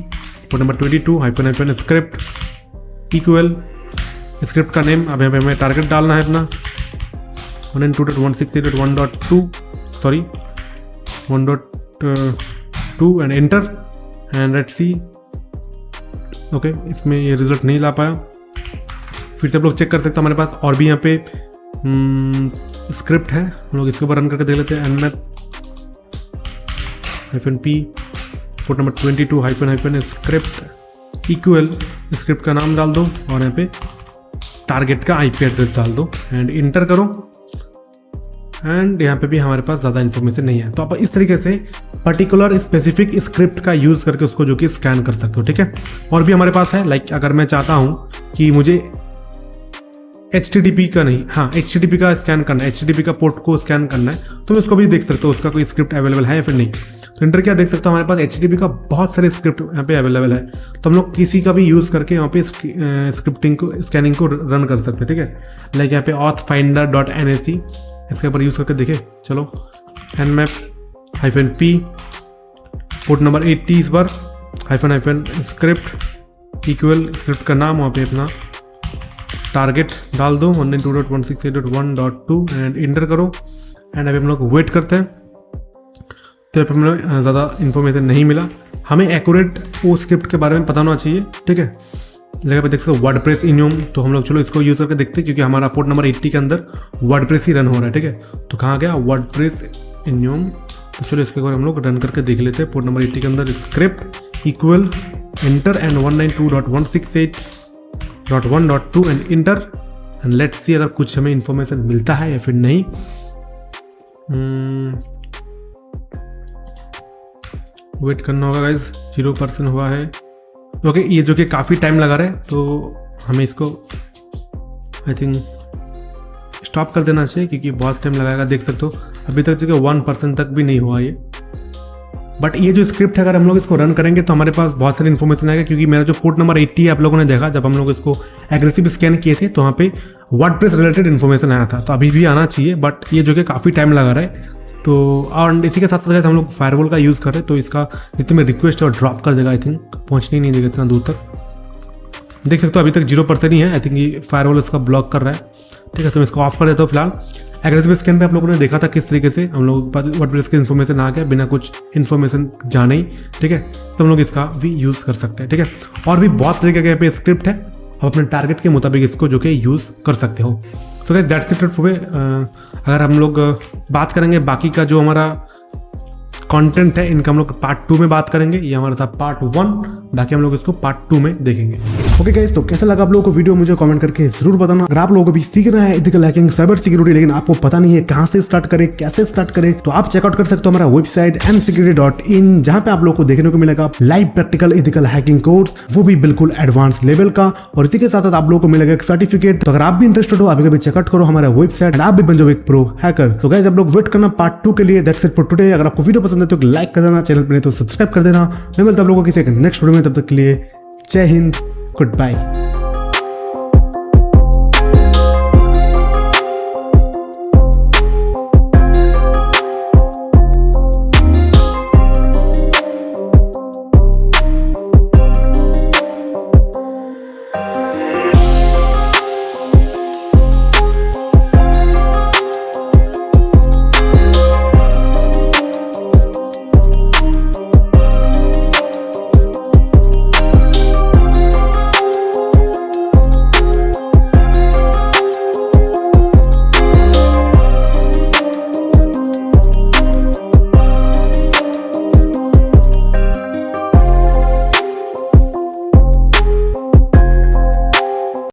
Speaker 1: port number 22 hyphen script equal script का नेम, अब यहाँ पे हमें टारगेट डालना है अपना 192.168.1.2 sorry 1.2 and inter and let's see. Okay, इसमें ये रिजल्ट नहीं ला पाया, फिर से आप लोग चेक कर सकते हो। हमारे पास और भी यहाँ पे स्क्रिप्ट है, हम लोग इसके ऊपर रन करके देख लेते हैं। nmap hyphen p port number 22 hyphen script equal script का नाम डाल दो और यहाँ पे टारगेट का IP एड्रेस डाल दो एंड इंटर करो एंड यहाँ पे भी हमारे पास ज़्यादा इन्फॉर्मेशन नहीं है। तो आप इस तरीके से पर्टिकुलर स्पेसिफिक स्क्रिप्ट का यूज़ करके उसको जो कि स्कैन कर सकते हो, ठीक है। और भी हमारे पास है, लाइक अगर मैं चाहता हूँ कि मुझे HTTP का नहीं, हाँ HTTP का स्कैन करना है, HTTP का पोर्ट को स्कैन करना है, तो मैं उसको भी देख सकता हूँ उसका कोई स्क्रिप्ट अवेलेबल है या फिर नहीं। तो इंटर क्या देख सकता हूँ, हमारे पास HTTP का बहुत सारे स्क्रिप्ट यहाँ पे अवेलेबल है, तो हम लोग किसी का भी यूज़ करके यहाँ पे स्क्रिप्टिंग को स्कैनिंग को रन कर सकते हैं, ठीक है। लाइक यहाँ पे authfinder.nac, इसके ऊपर यूज़ करके देखे, चलो nmap hyphen p port number 80 इस बार हाइफन स्क्रिप्ट इक्वल स्क्रिप्ट का नाम, वहाँ पे अपना टारगेट डाल दो 192.168.1.2 एंड इंटर करो एंड अभी हम लोग वेट करते हैं। तो यहाँ पे हमें ज़्यादा इन्फॉर्मेशन नहीं मिला, हमें एक्यूरेट वो स्क्रिप्ट के बारे में पता होना चाहिए, ठीक है। जगह पे देख सकते हो वर्डप्रेस इन्यूम, तो हम लोग चलो इसको यूज़ करके देखते हैं, क्योंकि हमारा पोर्ट नंबर 80 के अंदर वर्डप्रेस ही रन हो रहा है, ठीक है। तो कहाँ गया वर्डप्रेस इन्यूम, तो चलो इसके बाद हम लोग रन करके देख लेते हैं। पोर्ट नंबर 80 के अंदर script equal inter and 192.168.1.2 and inter and let's see अगर कुछ हमें इन्फॉर्मेशन मिलता है या फिर नहीं। वेट करना होगा गाइज, 0% हुआ है। ओके, ये जो कि काफ़ी टाइम लगा रहा है, तो हमें इसको आई थिंक स्टॉप कर देना चाहिए, क्योंकि बहुत टाइम लगाएगा। देख सकते हो अभी तक जो कि 1% तक भी नहीं हुआ ये। बट ये जो स्क्रिप्ट है, अगर हम लोग इसको रन करेंगे तो हमारे पास बहुत सारी इन्फॉर्मेशन आएगा, क्योंकि मेरा जो पोर्ट नंबर 80 है, आप लोगों ने देखा जब हम लोग इसको एग्रेसिव स्कैन किए थे तो वहाँ पे वर्डप्रेस रिलेटेड इन्फॉर्मेशन आया था, तो अभी भी आना चाहिए, बट ये जो कि काफ़ी टाइम लगा रहा है। तो और इसी के साथ साथ हम लोग फायरवॉल का यूज़ कर रहे हैं, तो इसका जितने में रिक्वेस्ट और ड्रॉप कर देगा, आई थिंक पहुँचनी नहीं देगा इतना दूर तक। देख सकते हो अभी तक 0% ही है, आई थिंक ये फायरवॉल इसका ब्लॉक कर रहा है, ठीक है। तो मैं इसको ऑफ कर देता हूँ फिलहाल। एग्रेसिव स्कैन पे आप लोगों ने देखा था किस तरीके से हम लोग वर्डप्रेस की इन्फॉर्मेशन आ गया बिना कुछ इन्फॉर्मेशन जाने ही, ठीक है। तो हम लोग इसका भी यूज़ कर सकते हैं, ठीक है। और भी बहुत तरीके का यहाँ पे स्क्रिप्ट है, आप अपने टारगेट के मुताबिक इसको जो कि यूज़ कर सकते हो। So guys that's it for अगर हम लोग बात करेंगे बाकी का जो हमारा कंटेंट है, इनका हम लोग पार्ट 2 में बात करेंगे। ये हमारा था पार्ट 1, बाकी हम लोग इसको पार्ट 2 में देखेंगे। ओके गाइस, तो कैसा लगा आप लोगों को वीडियो मुझे कमेंट करके जरूर बताना। अगर आप लोगों को भी सीखना है एथिकल हैकिंग, साइबर सिक्योरिटी, लेकिन आपको पता नहीं है कहां से स्टार्ट करें, कैसे स्टार्ट करें, तो आप चेकआउट कर सकते हो हमारा वेबसाइट msecurity.in, जहां पे आप लोगों को देखने को मिलेगा live practical ethical hacking course, वो भी बिल्कुल एडवांस लेवल का, और इसी के साथ साथ आप लोगों को मिलेगा एक सर्टिफिकेट। तो अगर आप भी इंटरेस्टेड हो, अभी कभी चेकआउट करो हमारा वेबसाइट, आप भी बन जाओ एक प्रो हैकर। तो गाइस, आप लोग वेट करना पार्ट 2 के लिए। That's it for today. अगर आपको वीडियो पसंद है तो लाइक कर देना, चैनल पे नहीं तो सब्सक्राइब कर देना। मैं मिलता हूं आप लोगों को किसी नेक्स्ट वीडियो में, तब तक के लिए जय हिंद, गुड बाय।